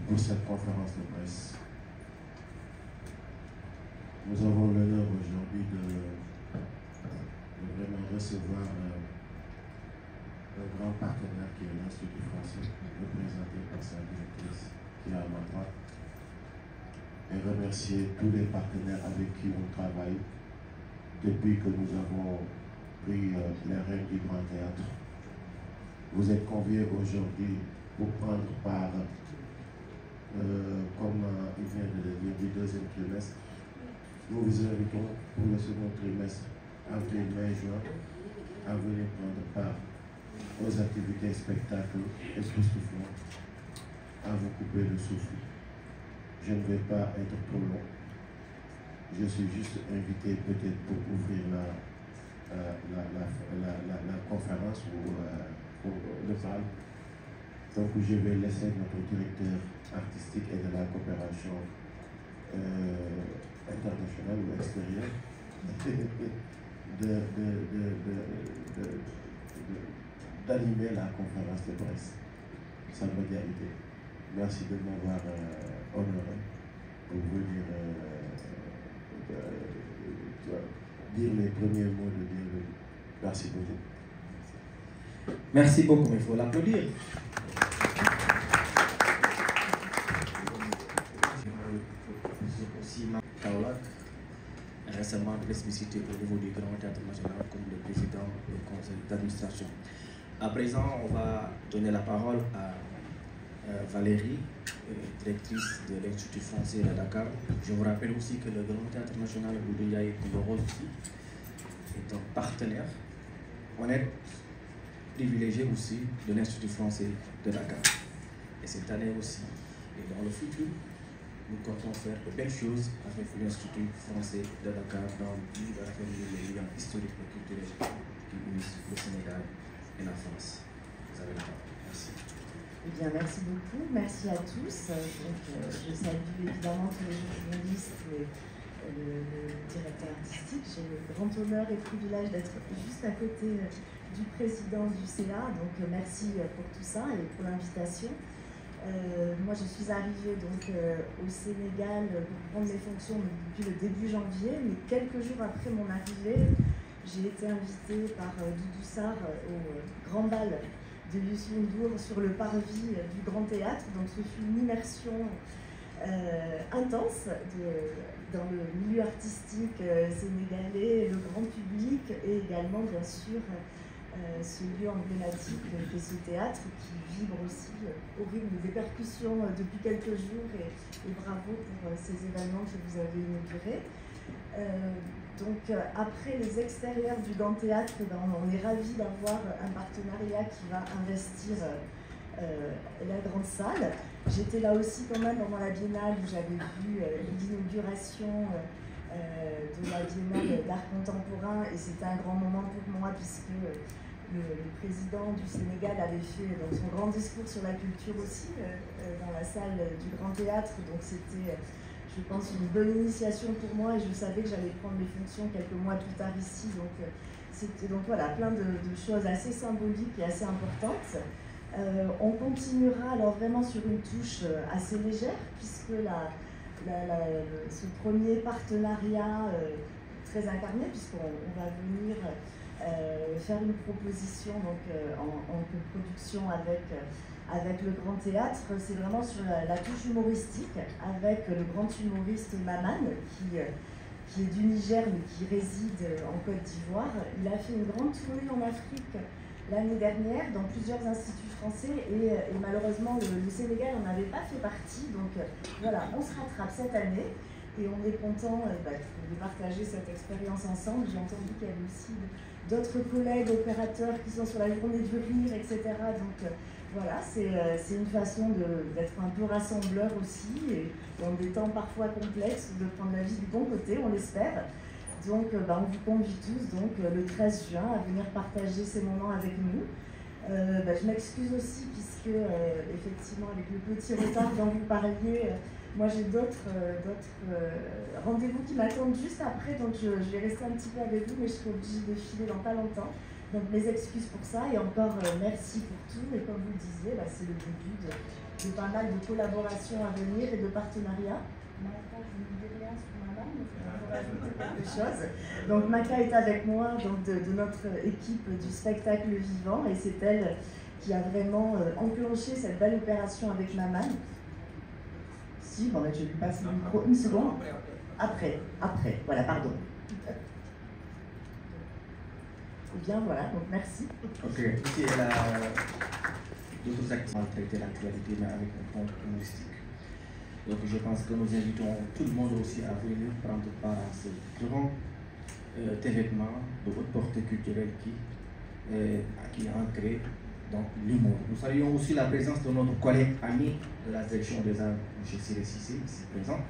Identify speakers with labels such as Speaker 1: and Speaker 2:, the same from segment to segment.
Speaker 1: pour cette conférence de presse. Nous avons l'honneur aujourd'hui de vraiment recevoir un grand partenaire qui est l'Institut français, représenté par sa directrice qui est à ma droite, et remercier tous les partenaires avec qui on travaille depuis que nous avons pris les rênes du Grand Théâtre. Vous êtes conviés aujourd'hui pour prendre part, comme il vient de le dire, du deuxième trimestre. Nous vous invitons pour le second trimestre, avril, mai, juin, à venir prendre part aux activités spectacles époustouflantes, à vous couper le souffle. Je ne vais pas être trop long. Je suis juste invité peut-être pour ouvrir la conférence ou le bal. Donc je vais laisser notre directeur artistique et de la coopération internationale ou extérieure d'animer la conférence de presse. Sa médialité. Merci de m'avoir honoré pour venir dire les premiers mots de bienvenue. Merci beaucoup.
Speaker 2: Merci beaucoup, mais il faut l'applaudir. Aussi, Kaolak, récemment explicité au niveau du Grand Théâtre National comme le président du conseil d'administration. À présent, on va donner la parole à Valérie, directrice de l'Institut français à Dakar. Je vous rappelle aussi que le Grand Théâtre National Boudiaï Koumoro est un partenaire honnête, privilégié aussi de l'Institut français de Dakar. Et cette année aussi, et dans le futur, nous comptons faire de belles choses avec l'Institut français de Dakar dans le but de faire les liens historiques et culturels qui unissent le Sénégal et la France. Vous avez la parole. Merci.
Speaker 3: Eh bien, merci beaucoup. Merci à tous. Je salue évidemment tous les journalistes et le directeur artistique. J'ai le grand honneur et privilège d'être juste à côté du président du CA. Donc, merci pour tout ça et pour l'invitation. Moi, je suis arrivée donc, au Sénégal pour prendre mes fonctions depuis le début janvier, mais quelques jours après mon arrivée, j'ai été invitée par Doudou Sarr au Grand Bal de Youssou N'Dour sur le parvis du Grand Théâtre. Donc ce fut une immersion intense dans le milieu artistique sénégalais, le grand public et également bien sûr ce lieu emblématique qu'est ce théâtre qui vibre aussi au rythme des percussions depuis quelques jours et bravo pour ces événements que vous avez inaugurés. Donc après les extérieurs du Grand Théâtre, on est ravis d'avoir un partenariat qui va investir la grande salle. J'étais là aussi quand même pendant la Biennale où j'avais vu l'inauguration de la Biennale d'art contemporain et c'était un grand moment pour moi puisque le président du Sénégal avait fait donc, son grand discours sur la culture aussi dans la salle du Grand Théâtre. Donc c'était, je pense, une bonne initiation pour moi et je savais que j'allais prendre mes fonctions quelques mois plus tard ici. Donc c'était donc voilà plein de choses assez symboliques et assez importantes. On continuera alors vraiment sur une touche assez légère puisque ce premier partenariat très incarné puisqu'on va venir faire une proposition donc, en coproduction avec le Grand Théâtre, c'est vraiment sur la touche humoristique avec le grand humoriste Maman qui est du Niger mais qui réside en Côte d'Ivoire. Il a fait une grande tournée en Afrique l'année dernière dans plusieurs instituts français et malheureusement le Sénégal n'en avait pas fait partie. Donc voilà, on se rattrape cette année et on est content de partager cette expérience ensemble. J'ai entendu qu'il y avait aussi d'autres collègues opérateurs qui sont sur la journée du rire, etc. Donc voilà, c'est une façon d'être un peu rassembleur aussi, et dans des temps parfois complexes, de prendre la vie du bon côté, on l'espère. Donc on vous convie tous donc, le 13 juin à venir partager ces moments avec nous. Je m'excuse aussi puisque effectivement avec le petit retard dont vous parliez, moi j'ai d'autres rendez-vous qui m'attendent juste après, donc je vais rester un petit peu avec vous, mais je serai obligée de filer dans pas longtemps. Donc mes excuses pour ça et encore merci pour tout. Et comme vous le disiez, c'est le début de pas mal de collaborations à venir et de partenariats. Maka, je ne dis rien sur madame, mais il faut rajouter quelque chose. Donc Maka est avec moi donc de notre équipe du spectacle vivant et c'est elle qui a vraiment enclenché cette belle opération avec Maman. Si, bon, je lui passe le micro une seconde. Après, voilà, pardon. Eh bien voilà, donc merci.
Speaker 2: Ok, ici elle a d'autres actions à traiter l'actualité, mais avec un compte humoristique. Donc je pense que nous invitons tout le monde aussi à venir prendre part à ce grand événement de haute portée culturelle qui est ancré dans l'humour. Nous saluons aussi la présence de notre collègue ami de la direction des arts, M. Siré Sissé, ici présent.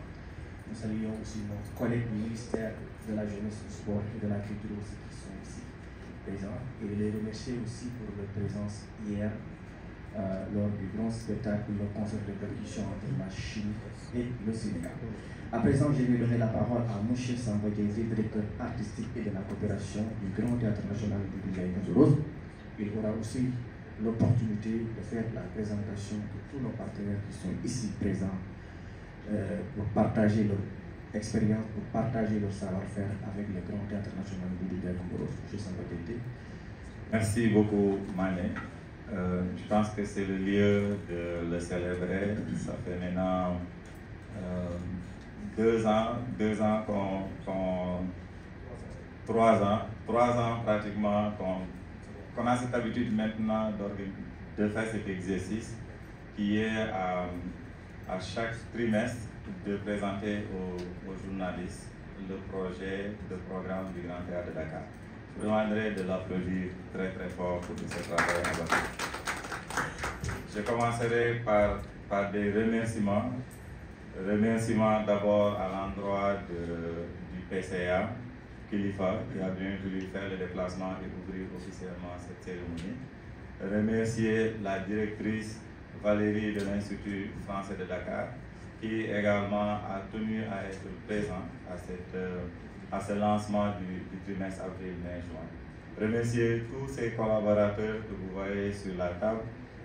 Speaker 2: Nous saluons aussi notre collègue du ministère de la Jeunesse, du Sport et de la Culture aussi qui sont ici présents. Et les remercier aussi pour leur présence hier lors du grand spectacle, le concert de percussion entre la Chine et le Sénégal. À présent, je vais donner la parole à M. Samba Diaye, directeur artistique et de la coopération du Grand Théâtre National du Rose. Il aura aussi l'opportunité de faire la présentation de tous nos partenaires qui sont ici présents pour partager leur expérience, pour partager leur savoir-faire avec le Grand Théâtre National du Rose. M. Samba Diaye.
Speaker 4: Merci beaucoup, Mané. Je pense que c'est le lieu de le célébrer. Ça fait maintenant 3 ans pratiquement qu'on a cette habitude maintenant de faire cet exercice qui est à chaque trimestre de présenter aux journalistes le projet de programme du Grand Théâtre de Dakar. Je demanderai de l'applaudir très très fort pour ce travail abattu. Je commencerai par des remerciements. Remerciements d'abord à l'endroit du PCA, Kilifa, qui a bien voulu faire le déplacement et ouvrir officiellement cette cérémonie. Remercier la directrice Valérie de l'Institut français de Dakar, qui également a tenu à être présente à ce lancement du trimestre avril-mai-juin. Remercier tous ces collaborateurs que vous voyez sur la table,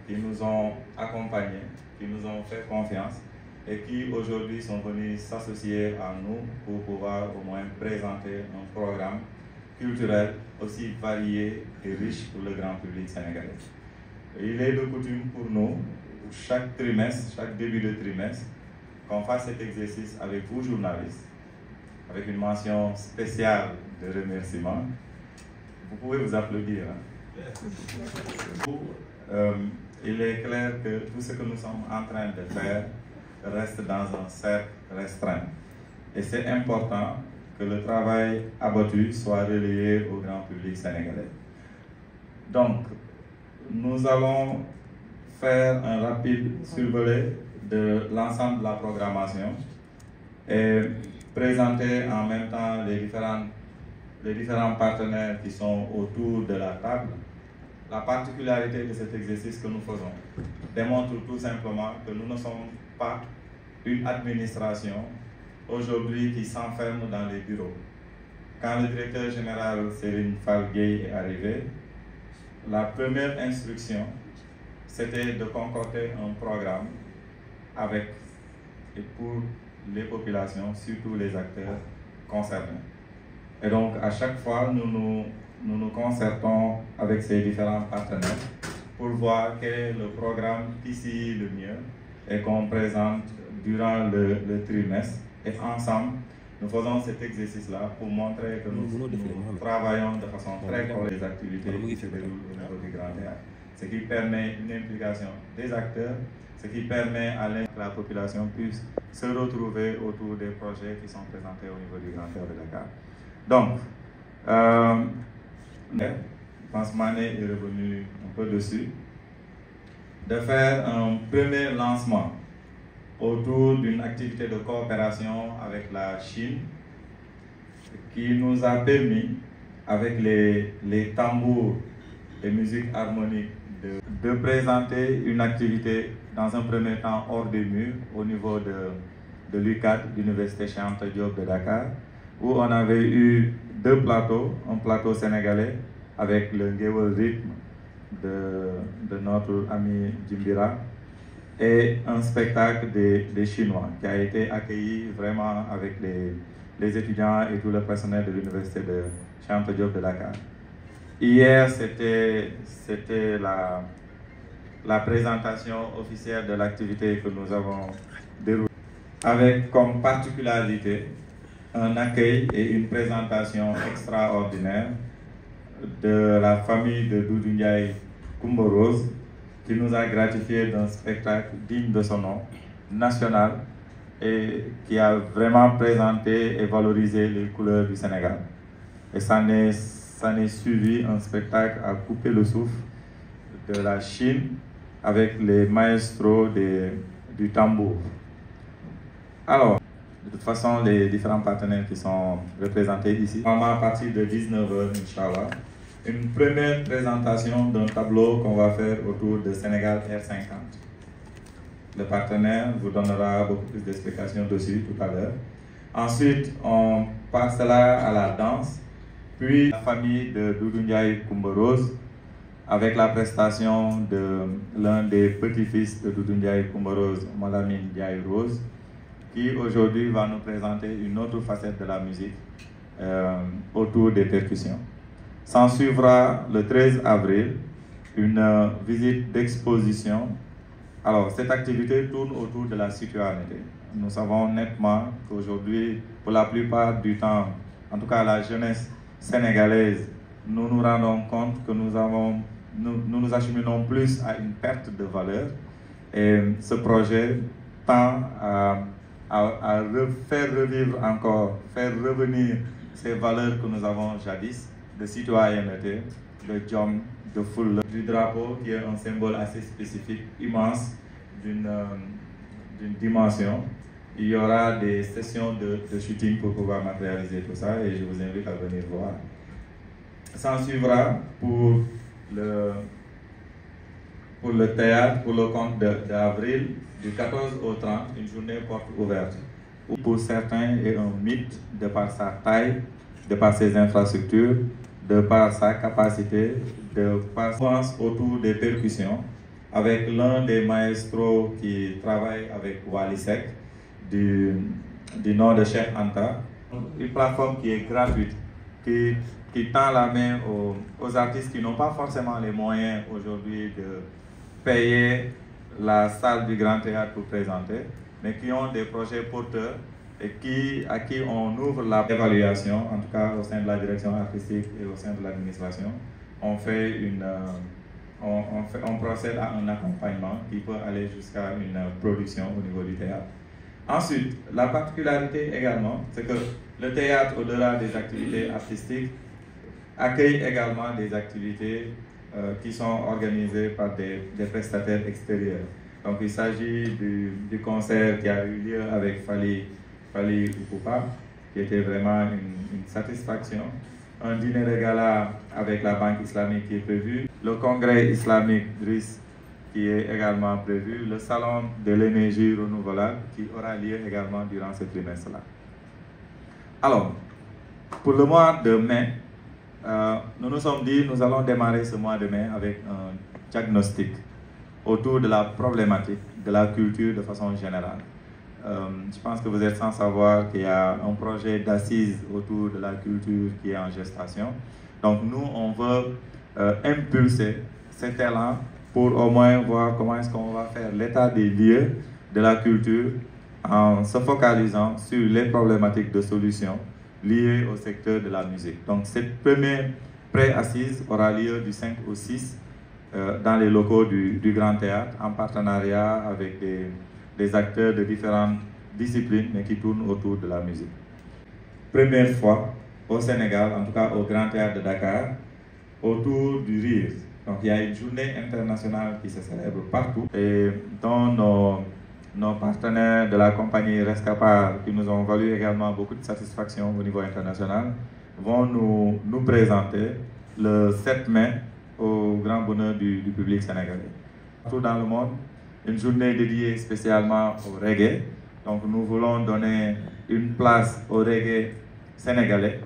Speaker 4: qui nous ont accompagnés, qui nous ont fait confiance et qui aujourd'hui sont venus s'associer à nous pour pouvoir au moins présenter un programme culturel aussi varié et riche pour le grand public sénégalais. Il est de coutume pour nous, chaque trimestre, chaque début de trimestre, qu'on fasse cet exercice avec vous journalistes, avec une mention spéciale de remerciement. Vous pouvez vous applaudir. Il est clair que tout ce que nous sommes en train de faire reste dans un cercle restreint. Et c'est important que le travail abattu soit relayé au grand public sénégalais. Donc, nous allons faire un rapide survolé de l'ensemble de la programmation et présenter en même temps les différents partenaires qui sont autour de la table. La particularité de cet exercice que nous faisons démontre tout simplement que nous ne sommes pas une administration aujourd'hui qui s'enferme dans les bureaux. Quand le directeur général Serigne Fall Gueye est arrivé, la première instruction, c'était de concocter un programme avec et pour les populations, surtout les acteurs concernés. Et donc, à chaque fois, nous nous concertons avec ces différents partenaires pour voir quel est le programme ici le mieux et qu'on présente durant le trimestre. Et ensemble, nous faisons cet exercice-là pour montrer que nous travaillons de façon très correcte les activités qui se déroulent au niveau du Grand Théâtre. Ce qui permet une implication des acteurs, ce qui permet à la population puisse se retrouver autour des projets qui sont présentés au niveau du Grand Théâtre de Dakar. Donc, je pense que Mané est revenu un peu dessus, de faire un premier lancement autour d'une activité de coopération avec la Chine qui nous a permis, avec les tambours et musiques harmoniques, de présenter une activité dans un premier temps hors des murs au niveau de l'UCAD, l'Université Cheikh Anta Diop de Dakar, où on avait eu 2 plateaux, un plateau sénégalais avec le Ngewel rythme de notre ami Jimbira, et un spectacle des Chinois qui a été accueilli vraiment avec les étudiants et tout le personnel de l'université de Cheikh Anta Diop de Dakar. Hier, c'était la présentation officielle de l'activité que nous avons déroulée, avec comme particularité un accueil et une présentation extraordinaire de la famille de Doudou Ndiaye Coumba Rose, qui nous a gratifié d'un spectacle digne de son nom, national, et qui a vraiment présenté et valorisé les couleurs du Sénégal. Et ça n'est suivi un spectacle à couper le souffle de la Chine avec les maestros du tambour. Alors, de toute façon, les différents partenaires qui sont représentés ici, à partir de 19h, Inch'Allah, une première présentation d'un tableau qu'on va faire autour de Sénégal R50. Le partenaire vous donnera beaucoup plus d'explications dessus tout à l'heure. Ensuite, on passera à la danse, puis la famille de Doudou Ndiaye Coumba Rose, avec la prestation de l'un des petits-fils de Doudou Ndiaye Coumba Rose, Malamine Ndiaye Rose, qui aujourd'hui va nous présenter une autre facette de la musique autour des percussions. S'en suivra le 13 avril une visite d'exposition. Alors, cette activité tourne autour de la citoyenneté. Nous savons nettement qu'aujourd'hui, pour la plupart du temps, en tout cas la jeunesse sénégalaise, nous nous rendons compte que nous nous acheminons plus à une perte de valeur. Et ce projet tend à faire revivre encore, faire revenir ces valeurs que nous avons jadis, de citoyenneté, de jom, de foule, du drapeau qui est un symbole assez spécifique, immense, d'une dimension. Il y aura des sessions de shooting pour pouvoir matérialiser tout ça et je vous invite à venir voir. S'en suivra pour le théâtre, pour le compte d'avril, du 14 au 30, une journée porte ouverte. Pour certains, est un mythe de par sa taille, de par ses infrastructures, de par sa capacité, de par sa pense autour des percussions, avec l'un des maestros qui travaille avec Wally Seck, du nom de Cheikh Anta. Une plateforme qui est gratuite, qui tend la main aux artistes qui n'ont pas forcément les moyens aujourd'hui de payer la salle du Grand Théâtre pour présenter, mais qui ont des projets porteurs et à qui on ouvre l'évaluation, en tout cas au sein de la direction artistique et au sein de l'administration. On procède à un accompagnement qui peut aller jusqu'à une production au niveau du théâtre. Ensuite, la particularité également, c'est que le théâtre, au-delà des activités artistiques, accueille également des activités qui sont organisées par des prestataires extérieurs. Donc il s'agit du concert qui a eu lieu avec Fally Ipupa, qui était vraiment une satisfaction. Un dîner de gala avec la Banque islamique qui est prévu. Le congrès islamique DRIS qui est également prévu. Le salon de l'énergie renouvelable qui aura lieu également durant ce trimestre-là. Alors, pour le mois de mai, nous nous sommes dit nous allons démarrer ce mois de mai avec un diagnostic autour de la problématique de la culture de façon générale. Je pense que vous êtes sans savoir qu'il y a un projet d'assises autour de la culture qui est en gestation. Donc nous, on veut impulser cet élan pour au moins voir comment est-ce qu'on va faire l'état des lieux de la culture en se focalisant sur les problématiques de solutions liées au secteur de la musique. Donc cette première pré-assise aura lieu du 5 au 6 dans les locaux du Grand Théâtre en partenariat avec des acteurs de différentes disciplines mais qui tournent autour de la musique. Première fois au Sénégal, en tout cas au Grand Théâtre de Dakar, autour du rire. Donc il y a une journée internationale qui se célèbre partout et dont nos partenaires de la compagnie Rescapar, qui nous ont valu également beaucoup de satisfaction au niveau international, vont nous présenter le 7 mai au grand bonheur du public sénégalais. Partout dans le monde, une journée dédiée spécialement au reggae. Donc nous voulons donner une place au reggae sénégalais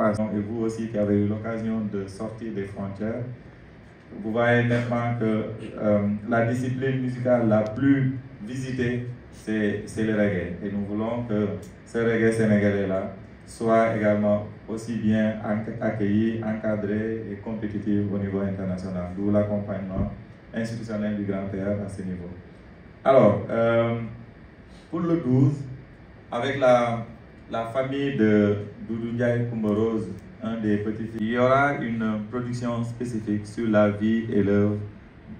Speaker 4: passe, et vous aussi qui avez eu l'occasion de sortir des frontières, vous voyez nettement que la discipline musicale la plus visitée, c'est le reggae. Et nous voulons que ce reggae sénégalais-là soit également aussi bien accueilli, encadré et compétitif au niveau international, d'où l'accompagnement institutionnel du Grand Théâtre à ce niveau. Alors, pour le 12, avec la famille de Doudou Ndiaye Coumba Rose, un des petits-fils, il y aura une production spécifique sur la vie et l'œuvre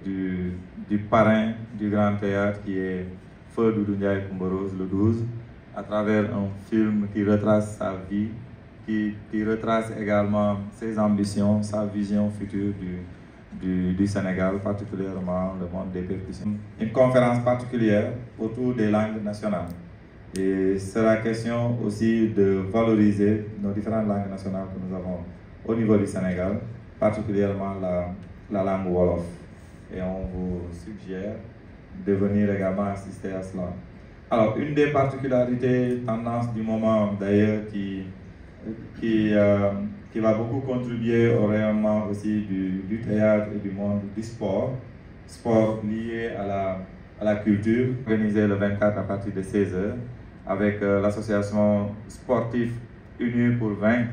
Speaker 4: du parrain du Grand Théâtre qui est Feu Doudou Ndiaye Coumba Rose le 12, à travers un film qui retrace sa vie, qui retrace également ses ambitions, sa vision future du Sénégal, particulièrement le monde des percussions. Une conférence particulière autour des langues nationales. Et sera question aussi de valoriser nos différentes langues nationales que nous avons au niveau du Sénégal, particulièrement la langue Wolof. Et on vous suggère de venir également assister à cela. Alors, une des particularités, tendances du moment d'ailleurs, qui va beaucoup contribuer au rayonnement aussi du théâtre et du monde du sport lié à la culture, organisé le 24 à partir de 16h, avec l'association sportive Unis pour Vaincre,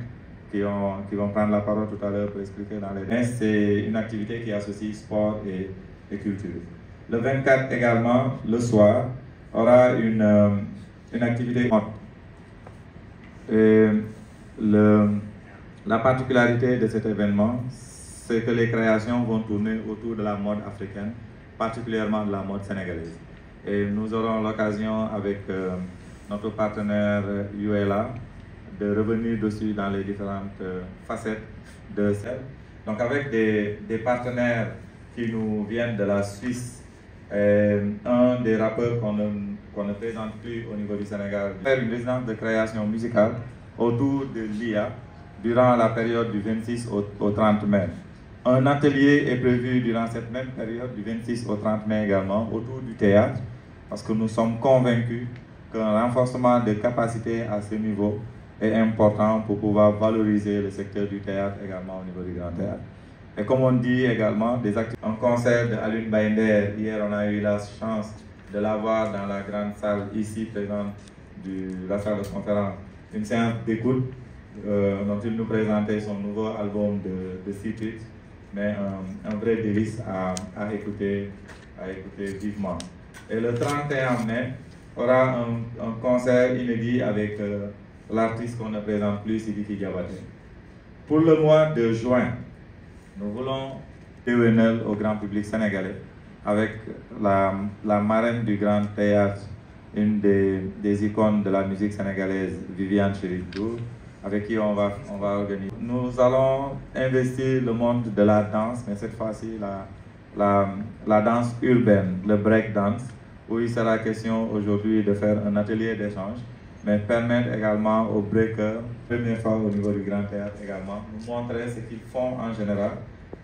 Speaker 4: qui vont prendre la parole tout à l'heure pour expliquer dans les détails. C'est une activité qui associe sport et culture. Le 24 également, le soir, aura une activité. Et la particularité de cet événement, c'est que les créations vont tourner autour de la mode africaine, particulièrement de la mode sénégalaise. Et nous aurons l'occasion avec notre partenaire ULA de revenir dessus dans les différentes facettes de celle. Donc avec des partenaires qui nous viennent de la Suisse, un des rappeurs qu'on ne présente plus au niveau du Sénégal, faire une résidence de création musicale autour de l'IA durant la période du 26 au 30 mai. Un atelier est prévu durant cette même période du 26 au 30 mai également autour du théâtre, parce que nous sommes convaincus qu'un renforcement de capacité à ce niveau est important pour pouvoir valoriser le secteur du théâtre également au niveau du Grand Théâtre. Et comme on dit également, un concert de Alun Bainder, hier on a eu la chance de l'avoir dans la grande salle ici présente de la salle de conférence, une séance d'écoute dont il nous présentait son nouveau album de 6 titres, mais un vrai délice à écouter vivement. Et le 31 mai, aura un concert inédit avec l'artiste qu'on ne présente plus, Sidiki Diabaté. Pour le mois de juin, nous voulons déwénal au grand public sénégalais avec la marraine du Grand Théâtre, une des icônes de la musique sénégalaise, Viviane Chérif Ndour, avec qui on va organiser. Nous allons investir le monde de la danse, mais cette fois-ci la danse urbaine, le break dance, où il sera question aujourd'hui de faire un atelier d'échange, mais permettre également aux breakers, première fois au niveau du Grand Théâtre également, nous montrer ce qu'ils font en général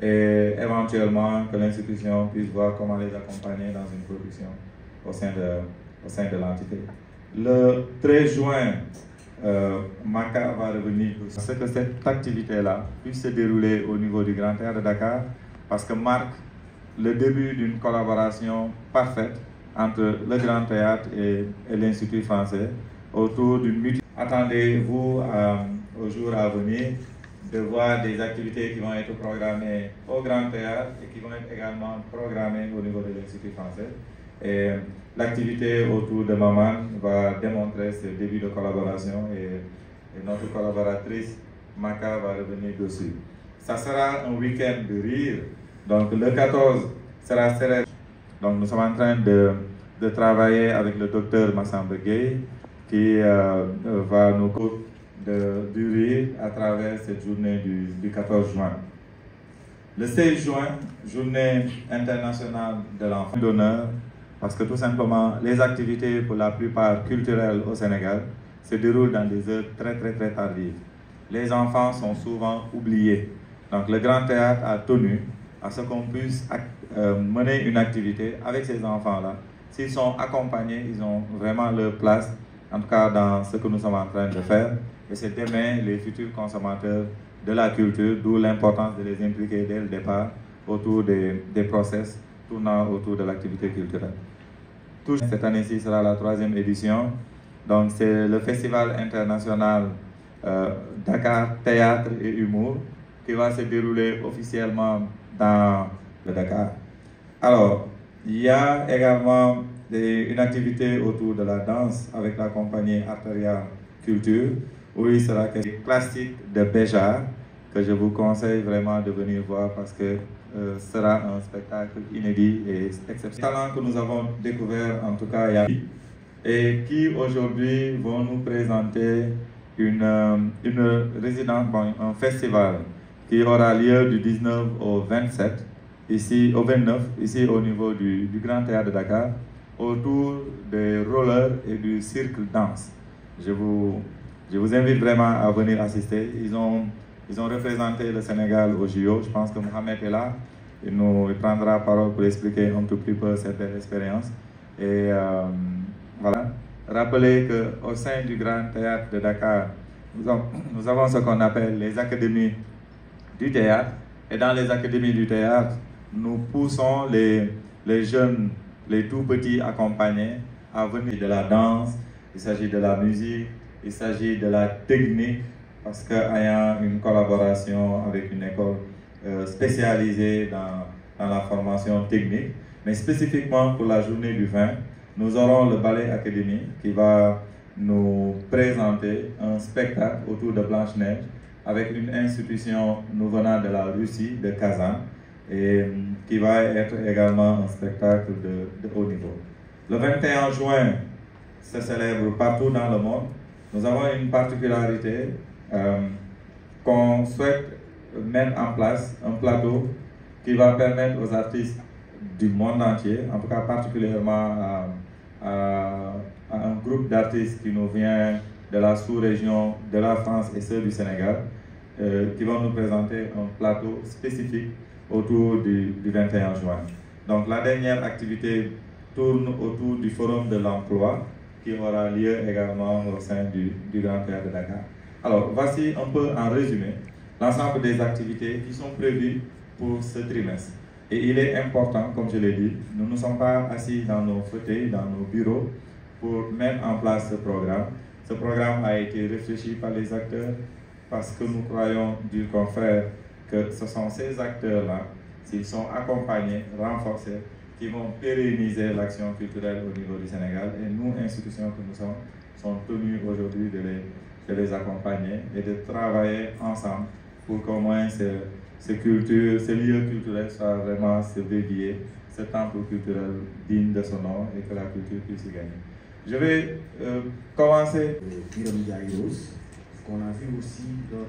Speaker 4: et éventuellement que l'institution puisse voir comment les accompagner dans une production au sein de l'entité. Le 13 juin, Maka va revenir pour ce que cette activité-là puisse se dérouler au niveau du Grand Théâtre de Dakar, parce que marque le début d'une collaboration parfaite entre le Grand Théâtre et l'Institut français autour d'une mutuelle. Attendez-vous au jour à venir de voir des activités qui vont être programmées au Grand Théâtre et qui vont être également programmées au niveau de l'Institut français. Et l'activité autour de Maman va démontrer ce début de collaboration et notre collaboratrice Maka va revenir dessus. Ça sera un week-end de rire. Donc le 14 sera serré. Donc nous sommes en train de travailler avec le docteur Massamba Gueye qui va nous du rire à travers cette journée du 14 juin. Le 16 juin, journée internationale de l'enfant d'honneur, parce que tout simplement, les activités pour la plupart culturelles au Sénégal se déroulent dans des heures très tardives. Les enfants sont souvent oubliés. Donc le Grand Théâtre a tenu à ce qu'on puisse mener une activité avec ces enfants-là. S'ils sont accompagnés, ils ont vraiment leur place, en tout cas dans ce que nous sommes en train de faire. mais c'est d'aimer les futurs consommateurs de la culture, d'où l'importance de les impliquer dès le départ autour des process tournant autour de l'activité culturelle. Cette année-ci sera la 3e édition, donc c'est le Festival international Dakar Théâtre et Humour qui va se dérouler officiellement dans le Dakar. Alors, il y a également une activité autour de la danse avec la compagnie Arteria Culture, où il sera question classique de Béjar, que je vous conseille vraiment de venir voir parce que sera un spectacle inédit et exceptionnel. Talent que nous avons découvert, en tout cas, et qui aujourd'hui vont nous présenter une résidence, un festival qui aura lieu du 19 au 27, ici au 29, ici au niveau du Grand Théâtre de Dakar, autour des rollers et du cirque danse. Je vous invite vraiment à venir assister. Ils ont représenté le Sénégal au JO. Je pense que Mohamed est là. Il prendra parole pour expliquer un tout petit peu cette belle expérience. Et voilà. Rappelez qu'au sein du Grand Théâtre de Dakar, nous avons ce qu'on appelle les académies du théâtre. Et dans les académies du théâtre, nous poussons les jeunes, les tout petits accompagnés à venir de la danse, il s'agit de la musique, il s'agit de la technique, parce qu'il y a une collaboration avec une école spécialisée dans la formation technique. Mais spécifiquement pour la journée du 20, nous aurons le Ballet Academy qui va nous présenter un spectacle autour de Blanche-Neige avec une institution nous venant de la Russie, de Kazan, et qui va être également un spectacle de haut niveau. Le 21 juin se célèbre partout dans le monde. Nous avons une particularité qu'on souhaite mettre en place, un plateau qui va permettre aux artistes du monde entier, en tout cas particulièrement à un groupe d'artistes qui nous vient de la sous-région de la France et ceux du Sénégal, qui vont nous présenter un plateau spécifique autour du 21 juin. Donc la dernière activité tourne autour du Forum de l'Emploi qui aura lieu également au sein du Grand Théâtre de Dakar. Alors voici un peu en résumé l'ensemble des activités qui sont prévues pour ce trimestre. Et il est important, comme je l'ai dit, nous ne sommes pas assis dans nos fauteuils, dans nos bureaux pour mettre en place ce programme. Ce programme a été réfléchi par les acteurs parce que nous croyons du confrère que ce sont ces acteurs-là, s'ils sont accompagnés, renforcés, qui vont pérenniser l'action culturelle au niveau du Sénégal. Et nous, institutions que nous sommes tenus aujourd'hui de les accompagner et de travailler ensemble pour qu'au moins ces lieux culturels soient vraiment ce vivier, ce temple culturel digne de son nom et que la culture puisse y gagner. Je vais commencer. Qu'on a vu aussi lors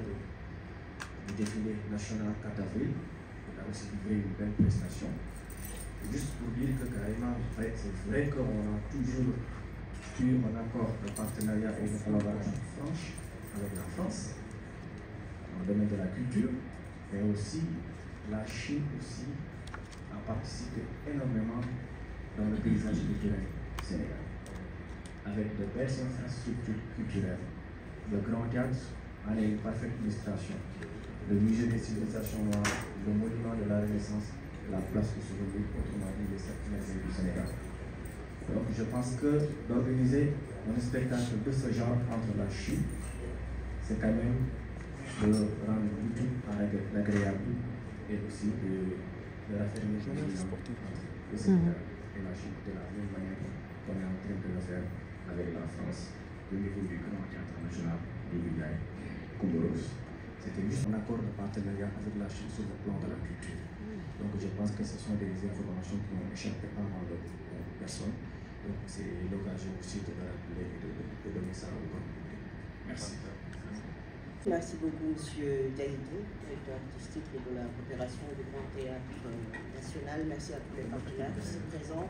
Speaker 4: du défilé national 4 avril, on a aussi livré une belle prestation. Juste pour dire que carrément, en fait, c'est vrai qu'on a toujours eu un accord de partenariat et de collaboration franche avec la France, dans le domaine de la culture, mais aussi la Chine aussi a participé énormément dans le paysage culturel sénégalais, avec de belles infrastructures culturelles. Le Grand Théâtre en est une parfaite illustration. Le musée des civilisations noires, le monument de la Renaissance, la place de Souvenir, autrement dit les 7 musées du Sénégal. Donc je pense que d'organiser un spectacle de ce genre entre la Chine, c'est quand même de rendre l'utile à l'agréable et aussi de raffermir le lien entre le Sénégal et la Chine de la même manière qu'on est en train de le faire avec la France au niveau du Grand Théâtre national de Bigaye, Comoros. C'était juste un accord de partenariat avec la Chine sur le plan de la culture. Donc je pense que ce sont des informations qui ont échappé à mal de personnes. Donc c'est l'occasion aussi de le rappeler et de donner ça au grand public. Merci.
Speaker 5: Merci beaucoup, M. Diaïdé, directeur artistique de la coopération du Grand Théâtre national. Merci à tous les partenaires ici présents.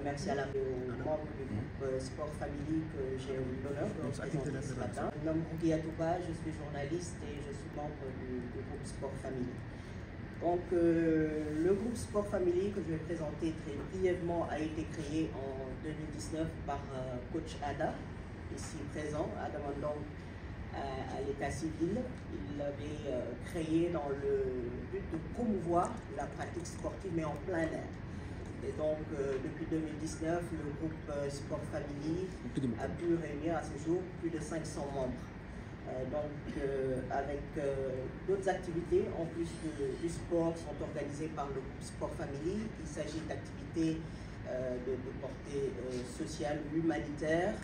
Speaker 5: Merci à aux membres du groupe Sport Family que j'ai eu l'honneur de représenter ce matin. Je m'appelle Rougui Atouba, je suis journaliste et je suis membre du groupe Sport Family. Donc le groupe Sport Family que je vais présenter très brièvement a été créé en 2019 par coach Ada, ici présent, Ada Mandong, à l'état civil. Il l'avait créé dans le but de promouvoir la pratique sportive, mais en plein air. Et donc, depuis 2019, le groupe Sport Family a pu réunir à ce jour plus de 500 membres. Avec d'autres activités, en plus du sport, sont organisées par le groupe Sport Family. Il s'agit d'activités de portée sociale ou humanitaire.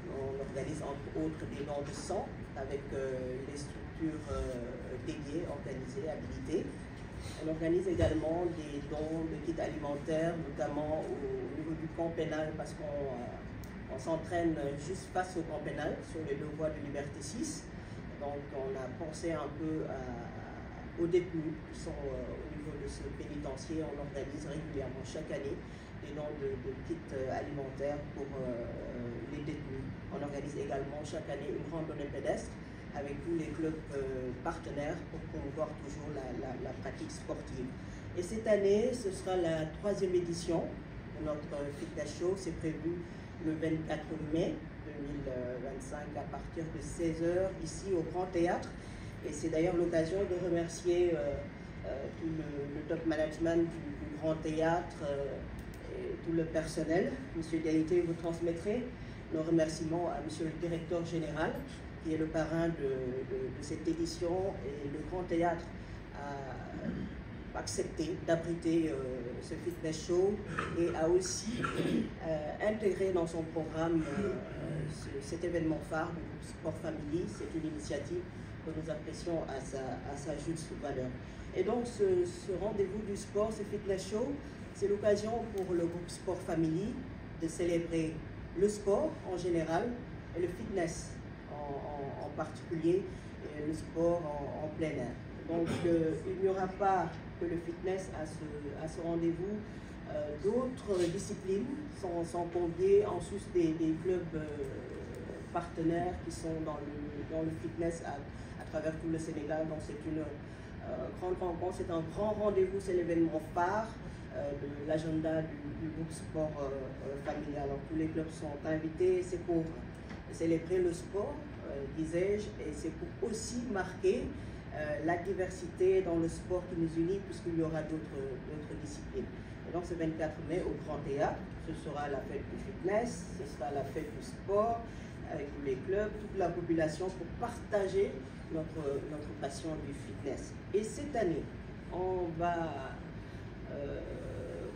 Speaker 5: On organise entre autres des dons de sang avec les structures dédiées, organisées, habilitées. On organise également des dons de kits alimentaires, notamment au niveau du camp pénal, parce qu'on s'entraîne juste face au camp pénal, sur les 2 voies de Liberté 6. Donc on a pensé un peu aux détenus qui sont au niveau de ce pénitencier. On organise régulièrement chaque année des dons de kits alimentaires pour les détenus. On organise également chaque année une randonnée pédestre avec tous les clubs partenaires pour promouvoir toujours la pratique sportive. Et cette année, ce sera la 3e édition de notre fitness show. C'est prévu le 24 mai 2025 à partir de 16h ici au Grand Théâtre. Et c'est d'ailleurs l'occasion de remercier tout le top management du Grand Théâtre et tout le personnel. Monsieur Gaïté, vous transmettrez nos remerciements à Monsieur le Directeur Général, qui est le parrain de cette édition, et le Grand Théâtre a accepté d'abriter ce fitness show et a aussi intégré dans son programme cet événement phare du groupe Sport Family. C'est une initiative que nous apprécions à sa juste valeur. Et donc ce rendez-vous du sport, ce fitness show, c'est l'occasion pour le groupe Sport Family de célébrer le sport en général et le fitness en particulier, et le sport en plein air. Donc il n'y aura pas que le fitness à ce rendez-vous. D'autres disciplines sont conviées, en sus des clubs partenaires qui sont dans le fitness à travers tout le Sénégal. Donc c'est une grande rencontre, c'est un grand rendez-vous, c'est l'événement phare de l'agenda du groupe Sport Familial. Alors tous les clubs sont invités, c'est pour célébrer le sport, disais-je, et c'est pour aussi marquer la diversité dans le sport qui nous unit, puisqu'il y aura d'autres disciplines. Et donc ce 24 mai au Grand Théâtre, ce sera la fête du fitness, ce sera la fête du sport, avec tous les clubs, toute la population, pour partager notre passion du fitness. Et cette année, on va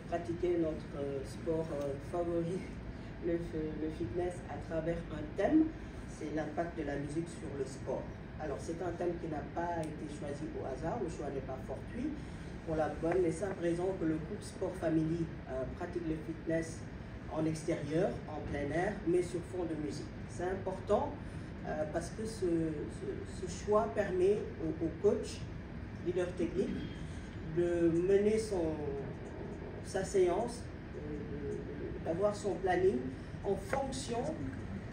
Speaker 5: pratiquer notre sport favori, le fitness, à travers un thème, c'est l'impact de la musique sur le sport. Alors c'est un thème qui n'a pas été choisi au hasard, le choix n'est pas fortuit, pour la bonne et simple raison que le groupe Sport Family pratique le fitness en extérieur, en plein air, mais sur fond de musique. C'est important parce que ce choix permet au coach, leader technique, de mener sa séance, d'avoir son planning en fonction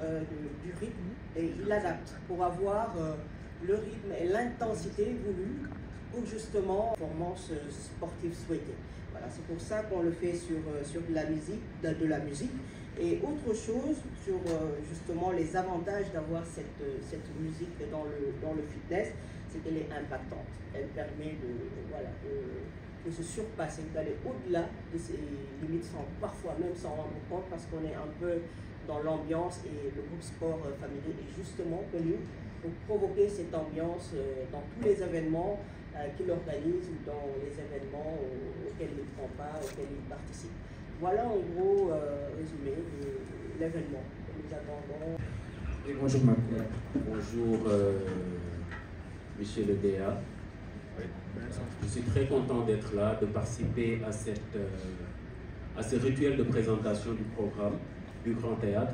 Speaker 5: du rythme, et il adapte pour avoir le rythme et l'intensité voulue pour justement la performance sportive souhaitée. Voilà, c'est pour ça qu'on le fait sur de la musique. Et autre chose sur justement les avantages d'avoir cette musique dans le fitness, c'est qu'elle est impactante. Elle permet de se surpasser, d'aller au-delà de ses limites, parfois même sans rendre compte, parce qu'on est un peu dans l'ambiance, et le groupe Sport Family est justement connu pour provoquer cette ambiance dans tous les événements qu'il organise, ou dans les événements auxquels il prend part, auxquels il participe. Voilà en gros résumé de l'événement que nous attendons.
Speaker 2: Et bonjour Macron, bonjour Monsieur le DA. Je suis très content d'être là, de participer à ce rituel de présentation du programme du Grand Théâtre,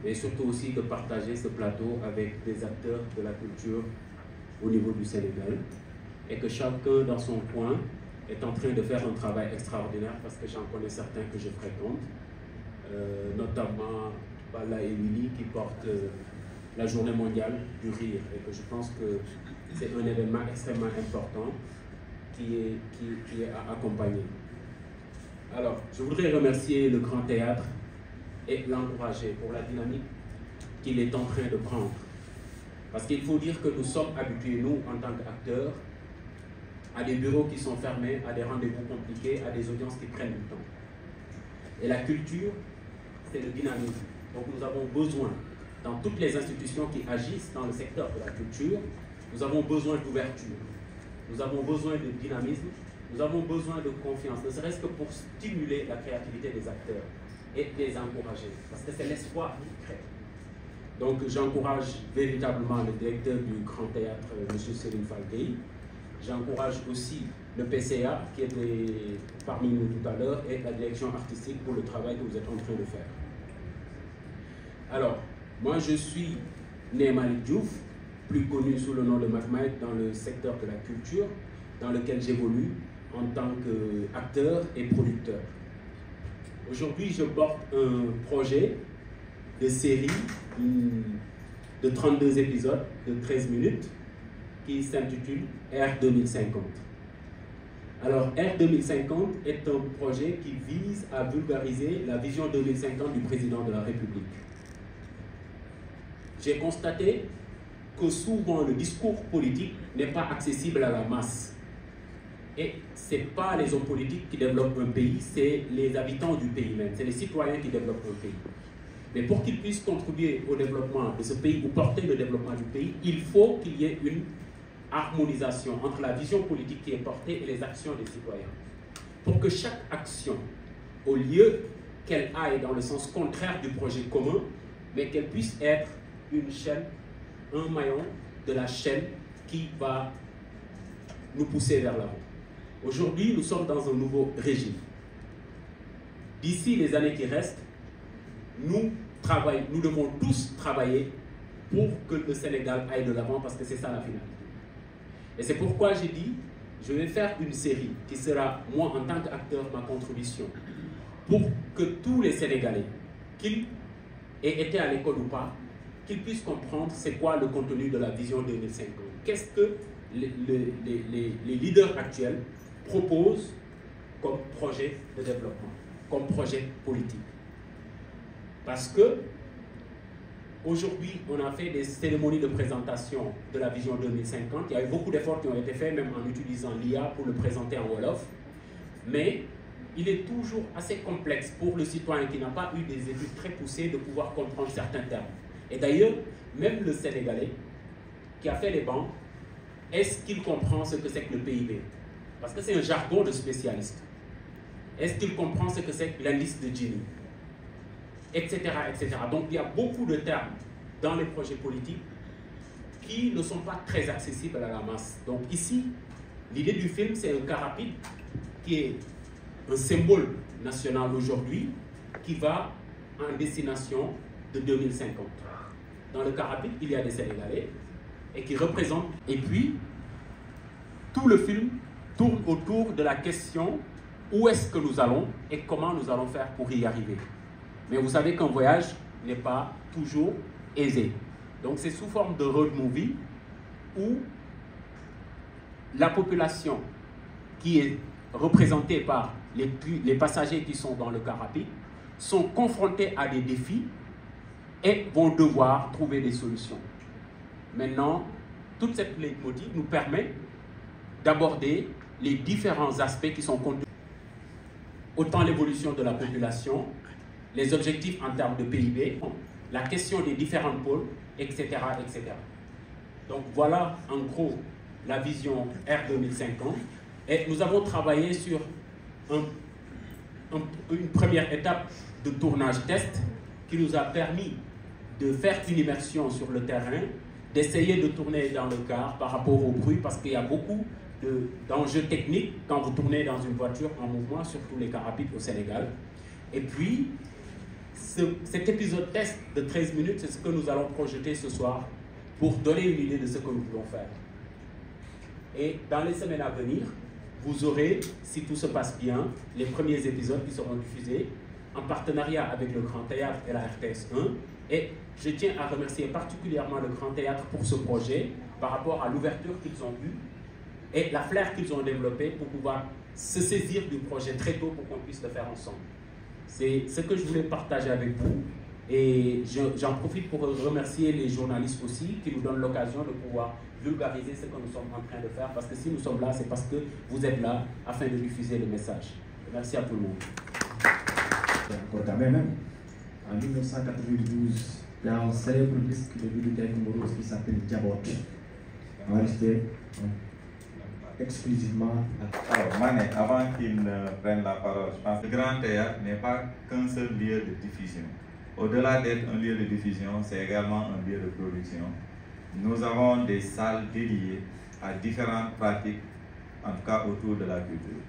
Speaker 2: et surtout aussi de partager ce plateau avec des acteurs de la culture au niveau du Sénégal, et que chacun dans son coin est en train de faire un travail extraordinaire, parce que j'en connais certains que je fréquente, notamment Bala et Willy qui portent la journée mondiale du rire, et que je pense que c'est un événement extrêmement important qui est à accompagner. Alors, je voudrais remercier le Grand Théâtre et l'encourager pour la dynamique qu'il est en train de prendre.
Speaker 6: Parce qu'il faut dire que nous sommes habitués, nous, en tant qu'acteurs, à des bureaux qui sont fermés, à des rendez-vous compliqués, à des audiences qui prennent du temps. Et la culture, c'est le dynamisme. Donc nous avons besoin, dans toutes les institutions qui agissent dans le secteur de la culture, nous avons besoin d'ouverture, nous avons besoin de dynamisme, nous avons besoin de confiance, ne serait-ce que pour stimuler la créativité des acteurs et les encourager, parce que c'est l'espoir qui crée. Donc j'encourage véritablement le directeur du Grand Théâtre, M. Céline Falguey. J'encourage aussi le PCA qui était parmi nous tout à l'heure et la direction artistique pour le travail que vous êtes en train de faire. Alors, moi je suis né Malick Diouf, plus connu sous le nom de Mac Mike dans le secteur de la culture, dans lequel j'évolue en tant qu'acteur et producteur. Aujourd'hui, je porte un projet de série de 32 épisodes de 13 minutes qui s'intitule R 2050. Alors, R 2050 est un projet qui vise à vulgariser la vision 2050 du président de la République. J'ai constaté que souvent le discours politique n'est pas accessible à la masse. Et ce n'est pas les hommes politiques qui développent un pays, c'est les habitants du pays même, c'est les citoyens qui développent un pays. Mais pour qu'ils puissent contribuer au développement de ce pays ou porter le développement du pays, il faut qu'il y ait une harmonisation entre la vision politique qui est portée et les actions des citoyens. Pour que chaque action, au lieu qu'elle aille dans le sens contraire du projet commun, mais qu'elle puisse être une chaîne, un maillon de la chaîne qui va nous pousser vers l'avant. Aujourd'hui, nous sommes dans un nouveau régime. D'ici les années qui restent, nous devons tous travailler pour que le Sénégal aille de l'avant parce que c'est ça la finalité. Et c'est pourquoi j'ai dit, je vais faire une série qui sera, moi en tant qu'acteur, ma contribution, pour que tous les Sénégalais, qu'ils aient été à l'école ou pas, qu'ils puissent comprendre c'est quoi le contenu de la vision 2050. Qu'est-ce que les leaders actuels proposent comme projet de développement, comme projet politique. Parce que aujourd'hui, on a fait des cérémonies de présentation de la vision 2050. Il y a eu beaucoup d'efforts qui ont été faits, même en utilisant l'IA pour le présenter en Wolof. Mais il est toujours assez complexe pour le citoyen qui n'a pas eu des études très poussées de pouvoir comprendre certains termes. Et d'ailleurs, même le Sénégalais qui a fait les banques, est-ce qu'il comprend ce que c'est que le PIB? Parce que c'est un jargon de spécialiste. Est-ce qu'il comprend ce que c'est que l'indice de Gini? Etc., etc. Donc il y a beaucoup de termes dans les projets politiques qui ne sont pas très accessibles à la masse. Donc ici, l'idée du film, c'est un car rapide qui est un symbole national aujourd'hui qui va en destination de 2050. Dans le car rapide, il y a des Sénégalais et qui représentent. Et puis, tout le film tourne autour de la question où est-ce que nous allons et comment nous allons faire pour y arriver. Mais vous savez qu'un voyage n'est pas toujours aisé. Donc c'est sous forme de road movie où la population qui est représentée par les passagers qui sont dans le car rapide sont confrontés à des défis et vont devoir trouver des solutions. Maintenant, toute cette leitmotiv nous permet d'aborder les différents aspects qui sont contenus. Autant l'évolution de la population, les objectifs en termes de PIB, la question des différents pôles, etc., etc. Donc voilà en gros la vision R 2050. Et nous avons travaillé sur une première étape de tournage test qui nous a permis de faire une immersion sur le terrain, d'essayer de tourner dans le car par rapport au bruit, parce qu'il y a beaucoup d'enjeux techniques quand vous tournez dans une voiture en mouvement, surtout les cars rapides au Sénégal. Et puis, cet épisode test de 13 minutes, c'est ce que nous allons projeter ce soir pour donner une idée de ce que nous voulons faire. Et dans les semaines à venir, vous aurez, si tout se passe bien, les premiers épisodes qui seront diffusés en partenariat avec le Grand Théâtre et la RTS 1. Et je tiens à remercier particulièrement le Grand Théâtre pour ce projet par rapport à l'ouverture qu'ils ont eue et la flair qu'ils ont développée pour pouvoir se saisir du projet très tôt pour qu'on puisse le faire ensemble. C'est ce que je voulais partager avec vous. Et j'en profite pour remercier les journalistes aussi qui nous donnent l'occasion de pouvoir vulgariser ce que nous sommes en train de faire, parce que si nous sommes là, c'est parce que vous êtes là afin de diffuser le message. Merci à tout le monde.
Speaker 2: Encore quand même, en 1992, il y a un célèbre disque de Bibliothèque Morose qui s'appelle Diabot, enregistré exclusivement à...
Speaker 4: Alors, Mané, avant qu'il ne prenne la parole, je pense que le Grand Théâtre n'est pas qu'un seul lieu de diffusion. Au-delà d'être un lieu de diffusion, c'est également un lieu de production. Nous avons des salles dédiées à différentes pratiques, en tout cas autour de la culture.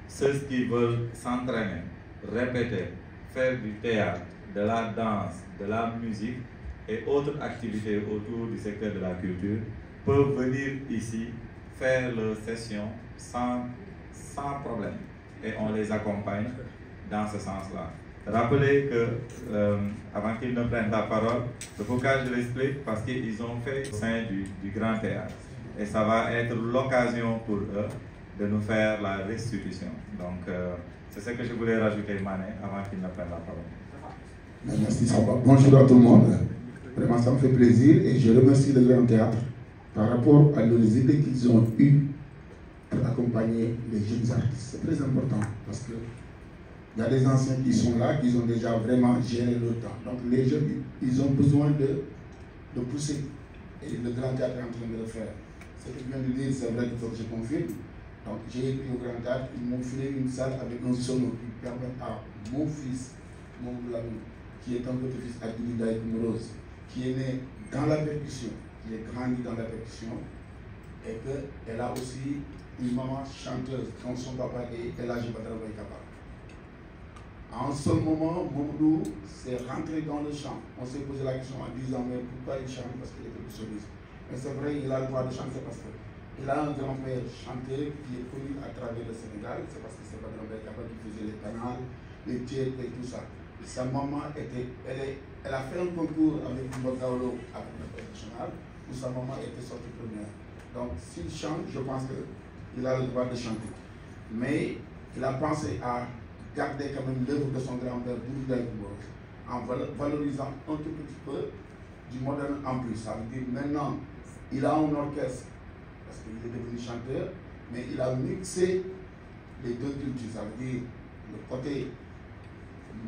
Speaker 4: Ceux qui veulent s'entraîner, répéter, faire du théâtre, de la danse, de la musique et autres activités autour du secteur de la culture peuvent venir ici faire leurs sessions sans problème. Et on les accompagne dans ce sens-là. Rappelez que, avant qu'ils ne prennent la parole, le pourquoi je l'explique, parce qu'ils ont fait au sein du Grand Théâtre. Et ça va être l'occasion pour eux de nous faire la restitution. Donc, c'est ce que je voulais rajouter, Mané, avant qu'ils ne prennent la parole.
Speaker 7: Merci, Samba. Bonjour à tout le monde. Vraiment, ça me fait plaisir et je remercie le Grand Théâtre par rapport à les idées qu'ils ont eues pour accompagner les jeunes artistes. C'est très important parce que il y a des anciens qui sont là, qui ont déjà vraiment géré le temps. Donc les jeunes, ils ont besoin de pousser. Et le Grand Théâtre est en train de le faire. Ce que je viens de dire, c'est vrai qu'il faut que je confirme. Donc j'ai écrit au Grand Théâtre, ils m'ont filé une salle avec un sonore qui permet à mon fils, mon Lamine, qui est un petit-fils à Bibliothèque Morose, qui est né dans la percussion, qui est grandi dans la percussion, et qu'elle a aussi une maman chanteuse, dont son papa est Elhaji Badara Boye Kaba. À un seul moment, Mamadou s'est rentré dans le chant. On s'est posé la question en disant, mais pourquoi il chante? Parce qu'il est percussionniste. Mais c'est vrai, il a le droit de chanter parce qu'il a un grand-père chanteur qui est connu à travers le Sénégal. C'est parce que c'est Badara Boye Kaba qui faisait les canals, les tiers et tout ça. Et sa maman elle a fait un concours avec Mbogao avec le national où sa maman était sortie première. Donc s'il chante, je pense qu'il a le droit de chanter. Mais il a pensé à garder quand même l'œuvre de son grand-père Bibliothèque Morose en valorisant un tout petit peu du moderne en plus. Ça veut dire maintenant, il a un orchestre parce qu'il est devenu chanteur, mais il a mixé les deux cultures. Ça veut dire le côté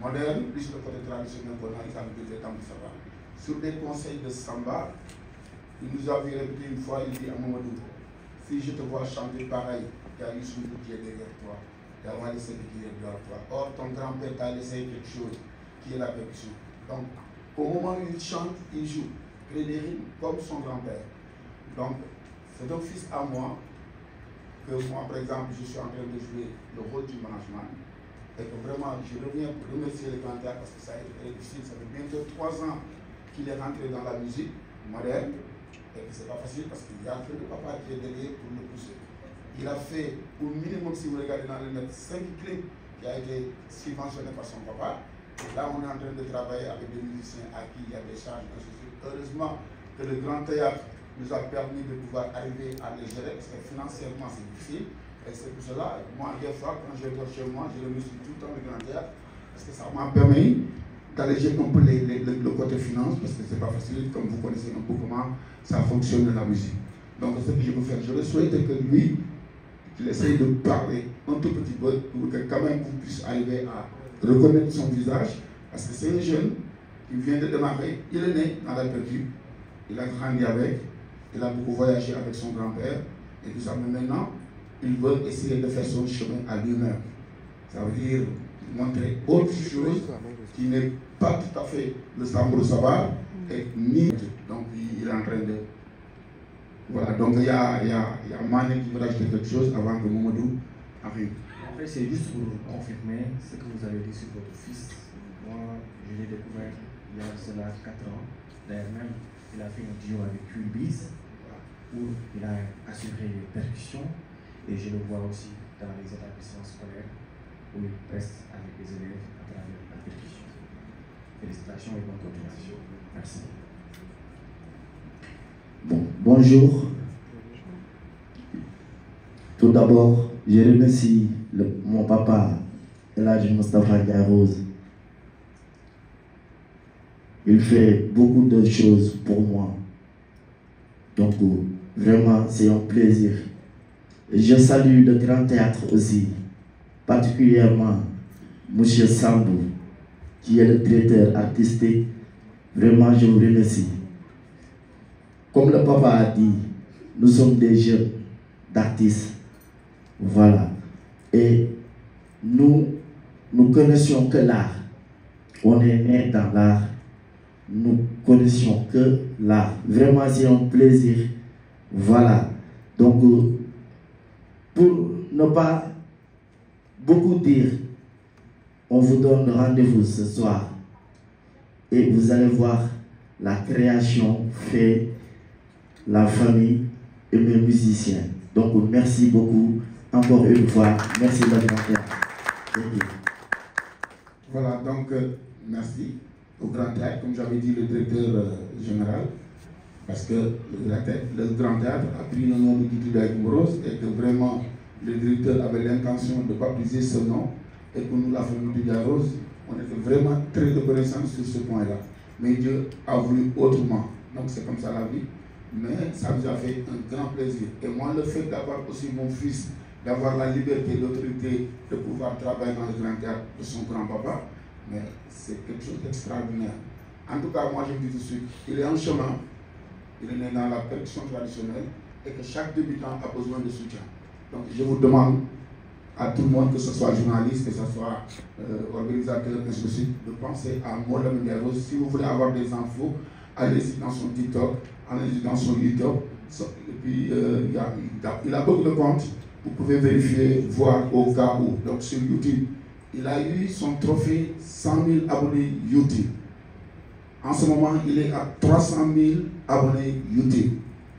Speaker 7: moderne plus le côté traditionnel qu'on a établi des temps de Samba. Sur des conseils de Samba, il nous avait répété une fois, il dit à Mamadou, si je te vois chanter pareil, il y a Youssou qui est derrière toi, il y a Wally Seck qui est derrière toi. Or, ton grand-père t'a laissé quelque chose qui est la percussion. Donc, au moment où il chante, il joue, crée des rythmes comme son grand-père. Donc, c'est un fils à moi, que moi, par exemple, je suis en train de jouer le rôle du management. Et que vraiment, je reviens pour remercier le Grand Théâtre parce que ça a été très difficile. Ça fait bientôt 3 ans qu'il est rentré dans la musique moderne. Et que c'est pas facile parce qu'il y a un frère de papa qui est derrière pour le pousser. Il a fait au minimum, si vous regardez dans le net, 5 clips qui a été subventionné par son papa. Et là, on est en train de travailler avec des musiciens à qui il y a des charges. Heureusement que le Grand Théâtre nous a permis de pouvoir arriver à les gérer parce que financièrement, c'est difficile. Et c'est pour cela, moi, des fois, quand je vais chez moi, je remercie tout le temps le Grand Théâtre parce que ça m'a permis d'alléger un peu le côté finance parce que c'est pas facile, comme vous connaissez un peu comment ça fonctionne la musique. Donc, ce que je veux faire, je souhaite que lui, qu'il essaye de parler un tout petit peu pour que quand même vous puissiez arriver à reconnaître son visage parce que c'est un jeune qui vient de démarrer, il est né dans la perdu, il a grandi avec, il a beaucoup voyagé avec son grand-père et tout ça, mais maintenant, il veut essayer de faire son chemin à lui-même. Ça veut dire montrer autre chose qui n'est pas tout à fait le Sambro Sabar et ni. Donc il est en train de. Voilà, donc il y a Mané qui veut rajouter quelque chose avant que Mamadou arrive.
Speaker 2: En fait, c'est juste pour confirmer ce que vous avez dit sur votre fils. Moi, je l'ai découvert il y a cela 4 ans. D'ailleurs, même, il a fait un duo avec Culbis où il a assuré les percussions. Et je le vois aussi dans les établissements scolaires où il reste avec les élèves à travers la percussion. Félicitations et bonne continuation. Merci.
Speaker 8: Bon, bonjour. Tout d'abord, je remercie mon papa, Elhaji Moustapha Ndiaye Rose, Il fait beaucoup de choses pour moi. Donc, vraiment, c'est un plaisir. Et je salue le Grand Théâtre aussi, particulièrement M. Sambou, qui est le directeur artistique. Vraiment, je vous remercie. Comme le papa a dit, nous sommes des jeunes d'artistes. Voilà. Et nous connaissions que l'art. On est né dans l'art. Nous connaissions que l'art. Vraiment, c'est un plaisir. Voilà. Donc, pour ne pas beaucoup dire, on vous donne rendez-vous ce soir. Et vous allez voir la création fait la famille et mes musiciens. Donc, merci beaucoup. Encore une fois, merci de votre attention.
Speaker 7: Voilà, donc, merci au Grand Théâtre, comme j'avais dit, le directeur général, parce que le Grand Théâtre a pris le nom de Guy Rose et que vraiment, le directeur avait l'intention de baptiser ce nom et que nous, la famille Guy Rose, on était vraiment très reconnaissants sur ce point-là. Mais Dieu a voulu autrement. Donc, c'est comme ça la vie. Mais ça nous a fait un grand plaisir. Et moi, le fait d'avoir aussi mon fils, d'avoir la liberté, l'autorité de pouvoir travailler dans le Grand Théâtre de son grand-papa, mais c'est quelque chose d'extraordinaire. En tout cas, moi je me dis tout de suite, il est en chemin, il est né dans la percussion traditionnelle et que chaque débutant a besoin de soutien. Donc je vous demande à tout le monde, que ce soit journaliste, que ce soit organisateur, ainsi de suite, de penser à Mola Mendiaro. Si vous voulez avoir des infos, allez-y dans son TikTok, allez-y dans son YouTube. Et puis il a beaucoup de comptes. Vous pouvez vérifier, voir au cas où. Donc sur YouTube, il a eu son trophée 100 000 abonnés YouTube. En ce moment, il est à 300 000 abonnés YouTube.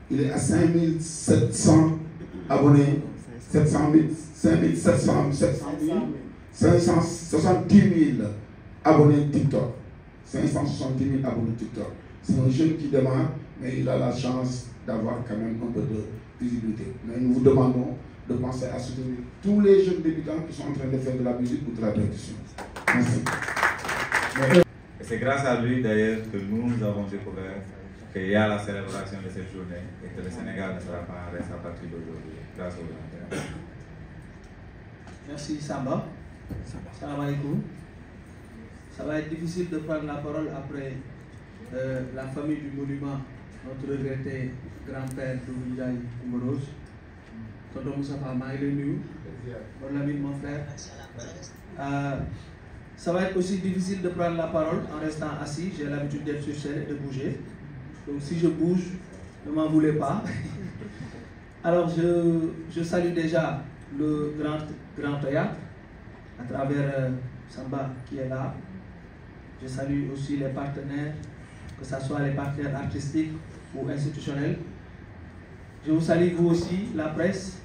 Speaker 7: Il est à 5 700 abonnés, 570 000 abonnés TikTok. 570 000 abonnés TikTok. C'est un jeune qui démarre, mais il a la chance d'avoir quand même un peu de visibilité. Mais nous vous demandons de penser à soutenir tous les jeunes débutants qui sont en train de faire de la musique ou de la percussion. Merci.
Speaker 4: Et c'est grâce à lui d'ailleurs que nous avons découvert qu'il y a la célébration de cette journée et que le Sénégal ne sera pas en reste à partir d'aujourd'hui, grâce au Grand Théâtre.
Speaker 9: Merci Samba. Salam alaikum. Ça va être difficile de prendre la parole après la famille du monument, notre regretté grand-père Doumbouya Mouros. Tonton Moustapha Maïlenou, mon ami, mon frère. Ça va être aussi difficile de prendre la parole en restant assis. J'ai l'habitude d'être sur scène et de bouger. Donc si je bouge, ne m'en voulez pas. Alors je salue déjà le grand théâtre à travers Samba qui est là. Je salue aussi les partenaires, que ce soit les partenaires artistiques ou institutionnels. Je vous salue vous aussi, la presse.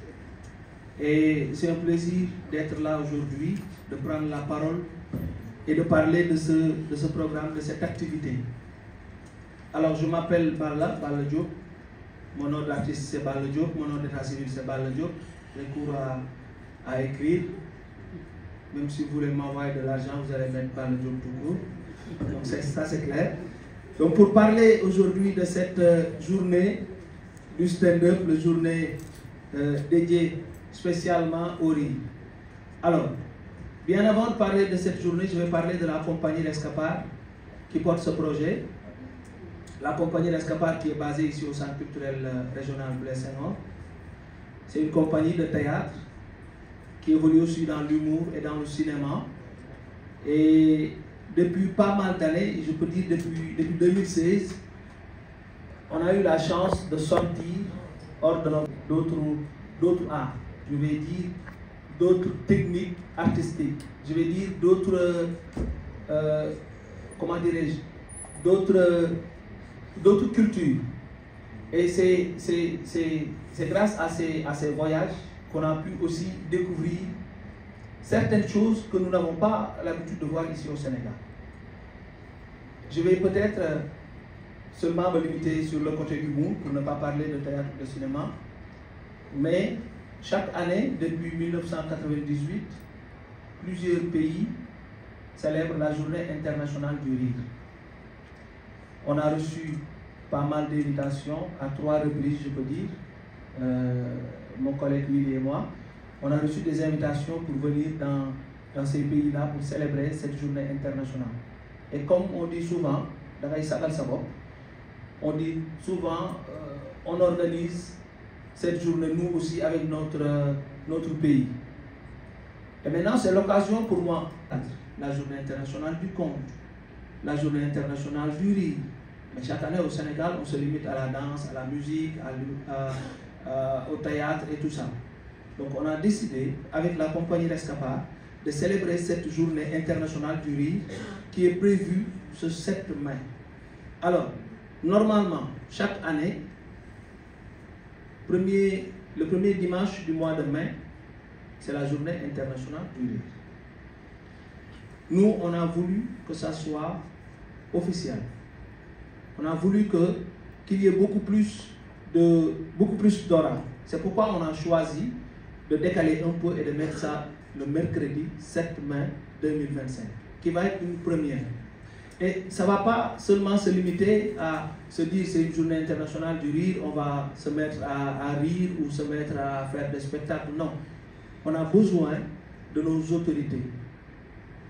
Speaker 9: Et c'est un plaisir d'être là aujourd'hui, de prendre la parole et de parler de ce programme, de cette activité. Alors je m'appelle Balla Diop. Mon nom d'artiste c'est Balla Diop, mon nom d'état civil c'est Balla Diop. J'ai cours à écrire. Même si vous voulez m'envoyer de l'argent, vous allez mettre Balla Diop tout court. Donc ça c'est clair. Donc pour parler aujourd'hui de cette journée du stand-up, la journée dédiée spécialement au rire. Alors, bien avant de parler de cette journée, je vais parler de la compagnie L'Escapade qui porte ce projet. La compagnie L'Escapade qui est basée ici au Centre culturel régional Blaise Senghor. C'est une compagnie de théâtre qui évolue aussi dans l'humour et dans le cinéma. Et depuis pas mal d'années, je peux dire depuis 2016, on a eu la chance de sortir hors de d'autres arts, je vais dire d'autres techniques artistiques, je vais dire d'autres, comment dirais-je, d'autres cultures. Et c'est grâce à ces voyages qu'on a pu aussi découvrir certaines choses que nous n'avons pas l'habitude de voir ici au Sénégal. Je vais peut-être seulement me limiter sur le côté humour pour ne pas parler de théâtre ou de cinéma. Mais chaque année, depuis 1998, plusieurs pays célèbrent la Journée internationale du rire. On a reçu pas mal d'invitations, à 3 reprises, je peux dire, mon collègue Willy et moi. On a reçu des invitations pour venir dans ces pays-là pour célébrer cette journée internationale. Et comme on dit souvent, on dit souvent, on organise cette journée, nous aussi, avec notre pays. Et maintenant, c'est l'occasion pour moi, la journée internationale du conte, la journée internationale du rire. Mais chaque année au Sénégal, on se limite à la danse, à la musique, au théâtre et tout ça. Donc on a décidé, avec la compagnie Rescapar, de célébrer cette journée internationale du rire qui est prévue ce 7 mai. Alors, normalement, chaque année, le premier dimanche du mois de mai, c'est la journée internationale du rire. Nous, on a voulu que ça soit officiel. On a voulu qu'il y ait beaucoup plus d'aura. C'est pourquoi on a choisi de décaler un peu et de mettre ça le mercredi 7 mai 2025, qui va être une première. Et ça ne va pas seulement se limiter à se dire c'est une journée internationale du rire, on va se mettre à rire ou se mettre à faire des spectacles. Non. On a besoin de nos autorités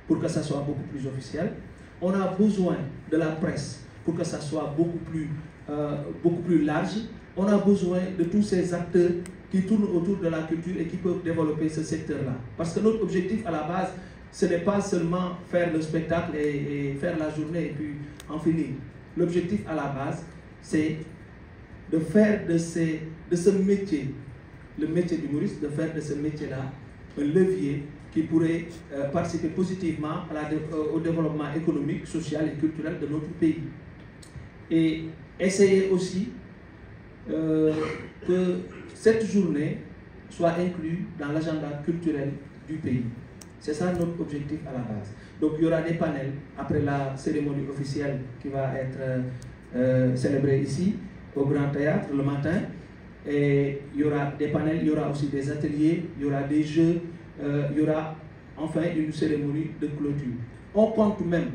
Speaker 9: pour que ça soit beaucoup plus officiel. On a besoin de la presse pour que ça soit beaucoup plus large. On a besoin de tous ces acteurs qui tournent autour de la culture et qui peuvent développer ce secteur-là. Parce que notre objectif à la base, ce n'est pas seulement faire le spectacle et faire la journée et puis en finir. L'objectif à la base, c'est de faire de ce métier, le métier d'humoriste, de faire de ce métier-là un levier qui pourrait participer positivement au développement économique, social et culturel de notre pays. Et essayer aussi que cette journée soit incluse dans l'agenda culturel du pays. C'est ça notre objectif à la base. Donc il y aura des panels après la cérémonie officielle qui va être célébrée ici, au Grand Théâtre, le matin. Et il y aura des panels, il y aura aussi des ateliers, il y aura des jeux, il y aura enfin une cérémonie de clôture. On compte même,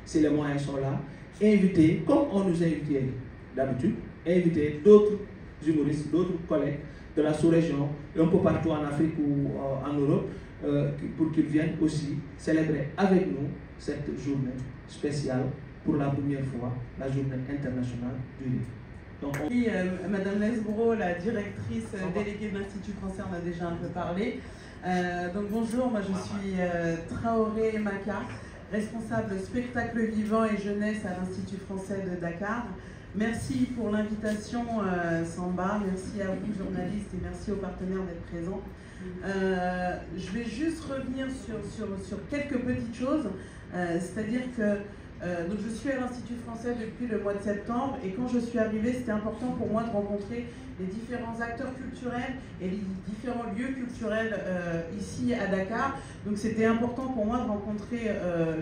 Speaker 9: si les moyens sont là, inviter, comme on nous invite d'habitude, inviter d'autres humoristes, d'autres collègues de la sous-région, un peu partout en Afrique ou en Europe, pour qu'ils viennent aussi célébrer avec nous cette journée spéciale pour la première fois, la journée internationale du rire.
Speaker 10: Donc, oui, Madame Lesbro, la directrice déléguée de l'Institut français, en a déjà un peu parlé. Donc bonjour, moi je suis Traoré Maka, responsable spectacle vivant et jeunesse à l'Institut français de Dakar. Merci pour l'invitation Samba, merci à vous journalistes et merci aux partenaires d'être présents. Je vais juste revenir sur quelques petites choses, c'est-à-dire que donc je suis à l'Institut français depuis le mois de septembre et quand je suis arrivée, c'était important pour moi de rencontrer les différents acteurs culturels et les différents lieux culturels ici à Dakar. Donc c'était important pour moi de rencontrer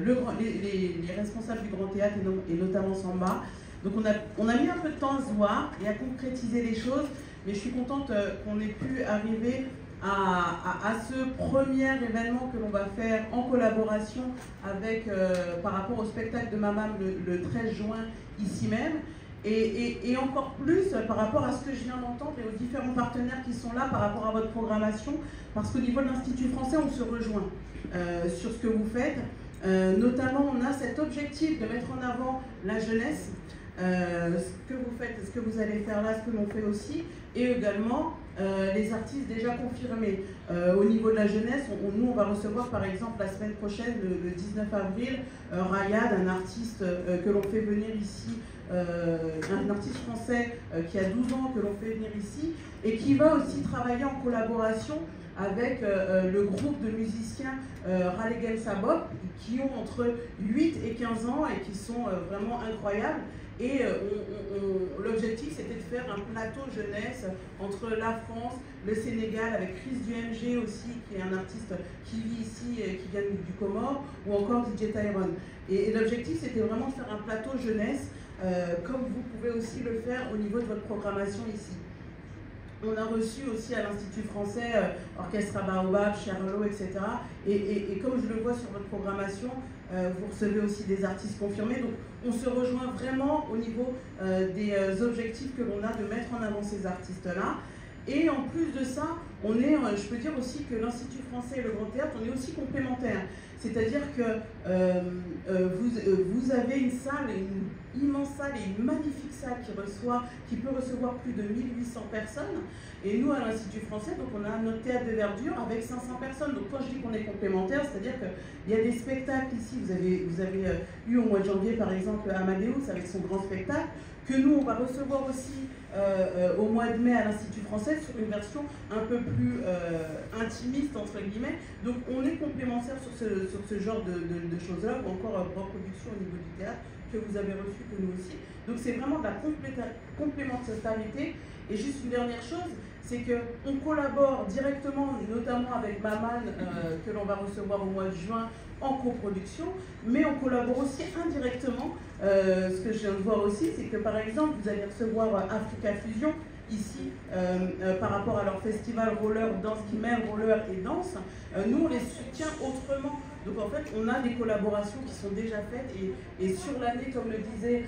Speaker 10: les responsables du Grand Théâtre et notamment Samba. Donc on a mis un peu de temps à se voir et à concrétiser les choses, mais je suis contente qu'on ait pu arriver à ce premier événement que l'on va faire en collaboration avec, par rapport au spectacle de Mamam le 13 juin ici même, et encore plus par rapport à ce que je viens d'entendre et aux différents partenaires qui sont là par rapport à votre programmation, parce qu'au niveau de l'Institut français, on se rejoint sur ce que vous faites. Notamment, on a cet objectif de mettre en avant la jeunesse, ce que vous faites, ce que vous allez faire là, ce que l'on fait aussi, et également les artistes déjà confirmés. Au niveau de la jeunesse, nous on va recevoir par exemple la semaine prochaine, le 19 avril, Rayad, un artiste que l'on fait venir ici, un artiste français qui a 12 ans que l'on fait venir ici, et qui va aussi travailler en collaboration avec le groupe de musiciens Ralegel Sabop, qui ont entre 8 et 15 ans et qui sont vraiment incroyables. Et l'objectif, c'était de faire un plateau jeunesse entre la France, le Sénégal, avec Chris du MG aussi, qui est un artiste qui vit ici, qui vient du Comore, ou encore DJ Tyron. Et l'objectif, c'était vraiment de faire un plateau jeunesse, comme vous pouvez aussi le faire au niveau de votre programmation ici. On a reçu aussi à l'Institut français Orchestre Baobab, Cherlo, etc. Et comme je le vois sur votre programmation, vous recevez aussi des artistes confirmés. Donc on se rejoint vraiment au niveau des objectifs que l'on a de mettre en avant ces artistes-là. Et en plus de ça, on est, je peux dire aussi que l'Institut français et le Grand Théâtre, on est aussi complémentaires. C'est-à-dire que vous avez une salle, une immense salle et une magnifique salle qui peut recevoir plus de 1800 personnes. Et nous, à l'Institut français, donc on a notre théâtre de verdure avec 500 personnes. Donc quand je dis qu'on est complémentaires, c'est-à-dire qu'il y a des spectacles ici. Vous avez eu au mois de janvier, par exemple, Amadeus avec son grand spectacle, que nous, on va recevoir aussi au mois de mai à l'Institut français sur une version un peu plus intimiste, entre guillemets. Donc on est complémentaires sur ce genre de choses-là, ou encore reproduction au niveau du théâtre, que vous avez reçu, que nous aussi. Donc c'est vraiment de la complémentarité. Et juste une dernière chose, c'est qu'on collabore directement, notamment avec Maman, que l'on va recevoir au mois de juin en coproduction, mais on collabore aussi indirectement. Ce que je viens de voir aussi, c'est que par exemple, vous allez recevoir Africa Fusion ici, par rapport à leur festival roller danse qui mêle roller et danse. Nous, on les soutient autrement. Donc en fait, on a des collaborations qui sont déjà faites et sur l'année, comme le disait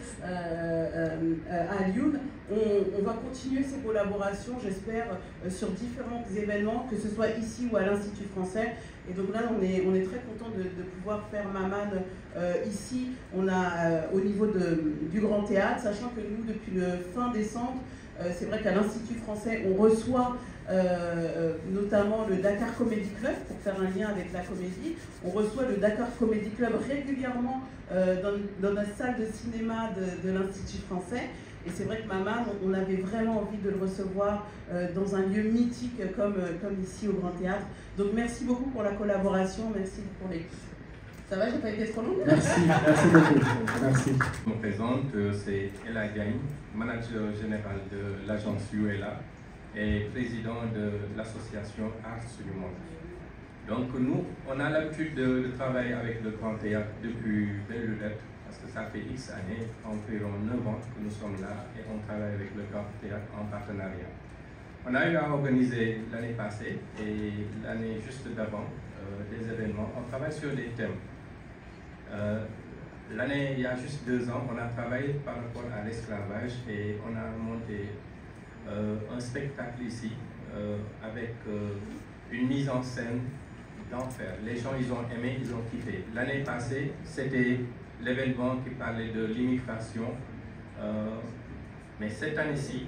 Speaker 10: Alioune, on va continuer ces collaborations, j'espère, sur différents événements, que ce soit ici ou à l'Institut français. Et donc là, on est très content de pouvoir faire Maman ici. On a au niveau du Grand Théâtre, sachant que nous, depuis le fin décembre, c'est vrai qu'à l'Institut français, on reçoit notamment le Dakar Comedy Club, pour faire un lien avec la comédie. On reçoit le Dakar Comedy Club régulièrement dans la salle de cinéma de l'Institut français. Et c'est vrai que Maman, on avait vraiment envie de le recevoir dans un lieu mythique comme ici au Grand Théâtre. Donc merci beaucoup pour la collaboration, merci pour l'équipe. Ça va, j'ai pas été trop longue?
Speaker 9: Merci, merci beaucoup. Merci.
Speaker 11: Je me présente, c'est Ella Gagne, manager général de l'agence UELA et président de l'association Art sur le Monde. Donc nous, on a l'habitude de travailler avec le Grand Théâtre depuis belle lurette, parce que ça fait X années, environ 9 ans que nous sommes là et on travaille avec le Grand Théâtre en partenariat. On a eu à organiser l'année passée et l'année juste d'avant des événements. On travaille sur des thèmes. L'année, il y a juste 2 ans, on a travaillé par rapport à l'esclavage et on a monté un spectacle ici avec une mise en scène d'enfer. Les gens, ils ont aimé, ils ont kiffé. L'année passée, c'était l'événement qui parlait de l'immigration. Mais cette année-ci,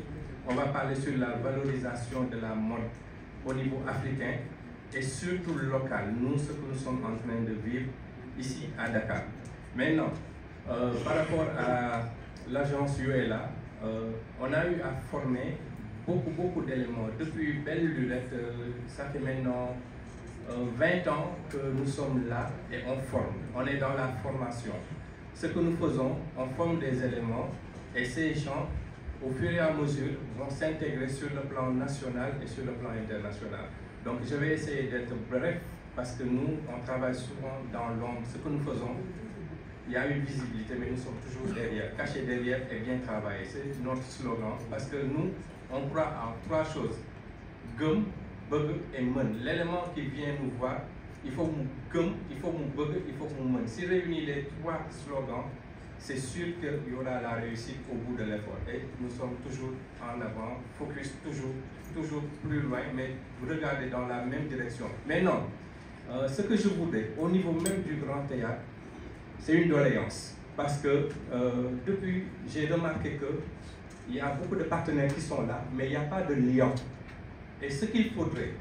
Speaker 11: on va parler sur la valorisation de la mode au niveau africain et surtout local. Nous, ce que nous sommes en train de vivre ici à Dakar. Maintenant, par rapport à l'agence UELA, on a eu à former beaucoup d'éléments. Depuis belle lurette, ça fait maintenant 20 ans que nous sommes là et on forme. On est dans la formation. Ce que nous faisons, on forme des éléments et ces gens, au fur et à mesure, vont s'intégrer sur le plan national et sur le plan international. Donc je vais essayer d'être bref parce que nous, on travaille souvent dans l'ombre. Ce que nous faisons, il y a une visibilité, mais nous sommes toujours derrière, cachés derrière et bien travailler. C'est notre slogan parce que nous, on croit en 3 choses. Gum, bug et men. L'élément qui vient nous voir, il faut nous gum, il faut nous bug, il faut nous men. Si réunit les 3 slogans, c'est sûr qu'il y aura la réussite au bout de l'effort. Et nous sommes toujours en avant, focus toujours plus loin, mais regardez dans la même direction. Mais non, ce que je voudrais, au niveau même du Grand Théâtre, c'est une doléance. Parce que depuis, j'ai remarqué qu'il y a beaucoup de partenaires qui sont là, mais il n'y a pas de lien. Et ce qu'il faudrait,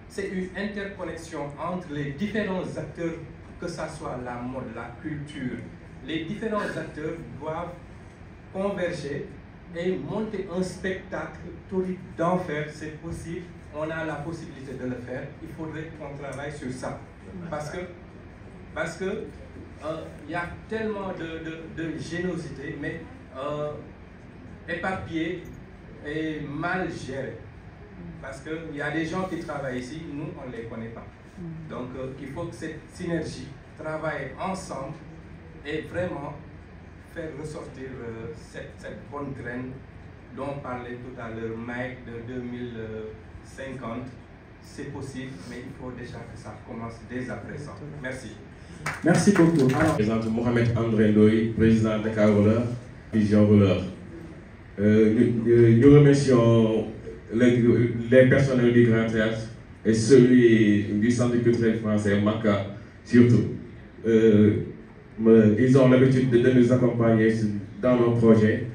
Speaker 11: c'est une interconnexion entre les différents acteurs, que ce soit la mode, la culture. Les différents acteurs doivent converger et monter un spectacle torride d'enfer, c'est possible. On a la possibilité de le faire. Il faudrait qu'on travaille sur ça. Parce que y a tellement de générosité, mais éparpillée et mal gérée. Parce qu'il y a des gens qui travaillent ici, nous, on ne les connaît pas. Donc, il faut que cette synergie travaille ensemble et vraiment faire ressortir cette bonne graine dont parlait tout à l'heure Mike de 2050, c'est possible, mais il faut déjà que ça commence dès à présent. Merci.
Speaker 2: Merci beaucoup.
Speaker 12: Alors, présente Mohamed André Ndoye, président de Dakar Roller, Vision Roller. Nous remercions les personnels du Grand Théâtre et celui du Centre culturel français, MACA, surtout. Ils ont l'habitude de nous accompagner dans nos projets.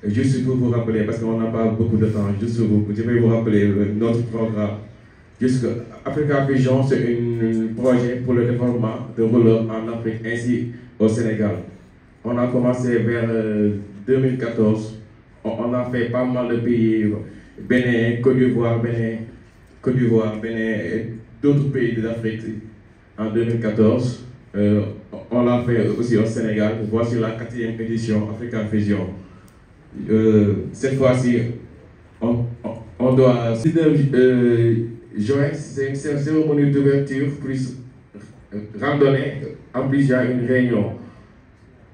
Speaker 12: Juste pour vous rappeler, parce qu'on n'a pas beaucoup de temps, je vais vous rappeler notre programme. Africa Vision, c'est un projet pour le développement de roller en Afrique ainsi au Sénégal. On a commencé vers 2014. On a fait pas mal de pays, Bénin, Côte d'Ivoire, Bénin et d'autres pays de l'Afrique en 2014. On l'a fait aussi au Sénégal. Voici la 4e édition Africa Vision. Cette fois-ci, on doit... juin, c'est une cérémonie d'ouverture plus randonnée. En plus, il y a une réunion.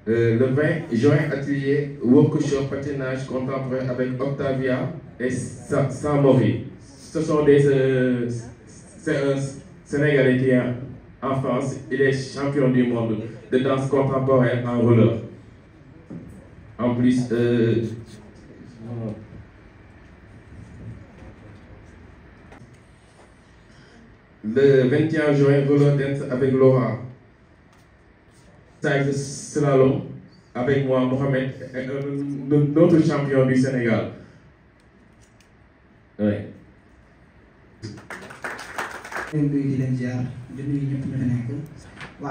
Speaker 12: Le 20 juin, atelier workshop patinage contemporain avec Octavia et Samori. Ce sont c'est un Sénégalais qui est en France. Il est champion du monde de danse contemporaine en roller. En plus, le 21 juin, roller dance avec Laura. Size slalom avec moi, Mohamed, notre champion du Sénégal. Oui.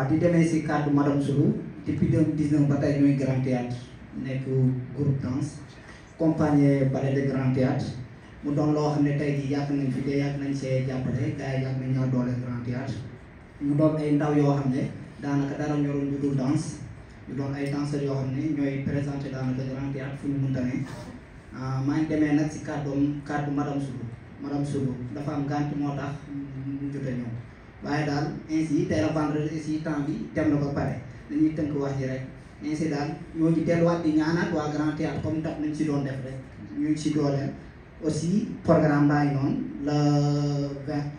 Speaker 13: di demee si cadre Madame Soulou depuis 2019 ba tey ñooy Grand Théâtre nekk groupe danse compagnie ballet de Grand Théâtre mu doon loo xam ne tey jii yàgg nañ fi te yàgg nañ see jàppale gars yi yàgg nañ ñoo doole Grand Théâtre ñu doon ay ndaw yoo xam ne daanaka dara ñorul ñu dul danse ñu doon ay danseurs yoo xam ne ñooy présenté daanaka Grand Théâtre fu ñu mënta ne maa ngi demee nag si cadre Madame Soulou dafa am gànt moo tax ñu jot a ñëw waaye daal ainsi tey la vendredi si temps bi dem na ba pare dañuy tënk wax ji rek ainsi daal ñoo ngi delluwaat di ñaanaat waa Grand Théâtre comme tax nañ si doon def rek ñu ngi si dooleel aussi programme baa ngi noonu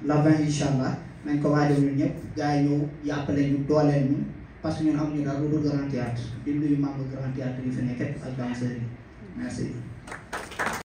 Speaker 13: la 20 incha allah nañ ko waajal ñun ñëpp gars yi ñëw yàppale ñu dooleel ñu parce que ñun amuñu daal lu dul Grand Théâtre di nuyu membre Grand Théâtre yi fi nekk ak danseurs yi merci.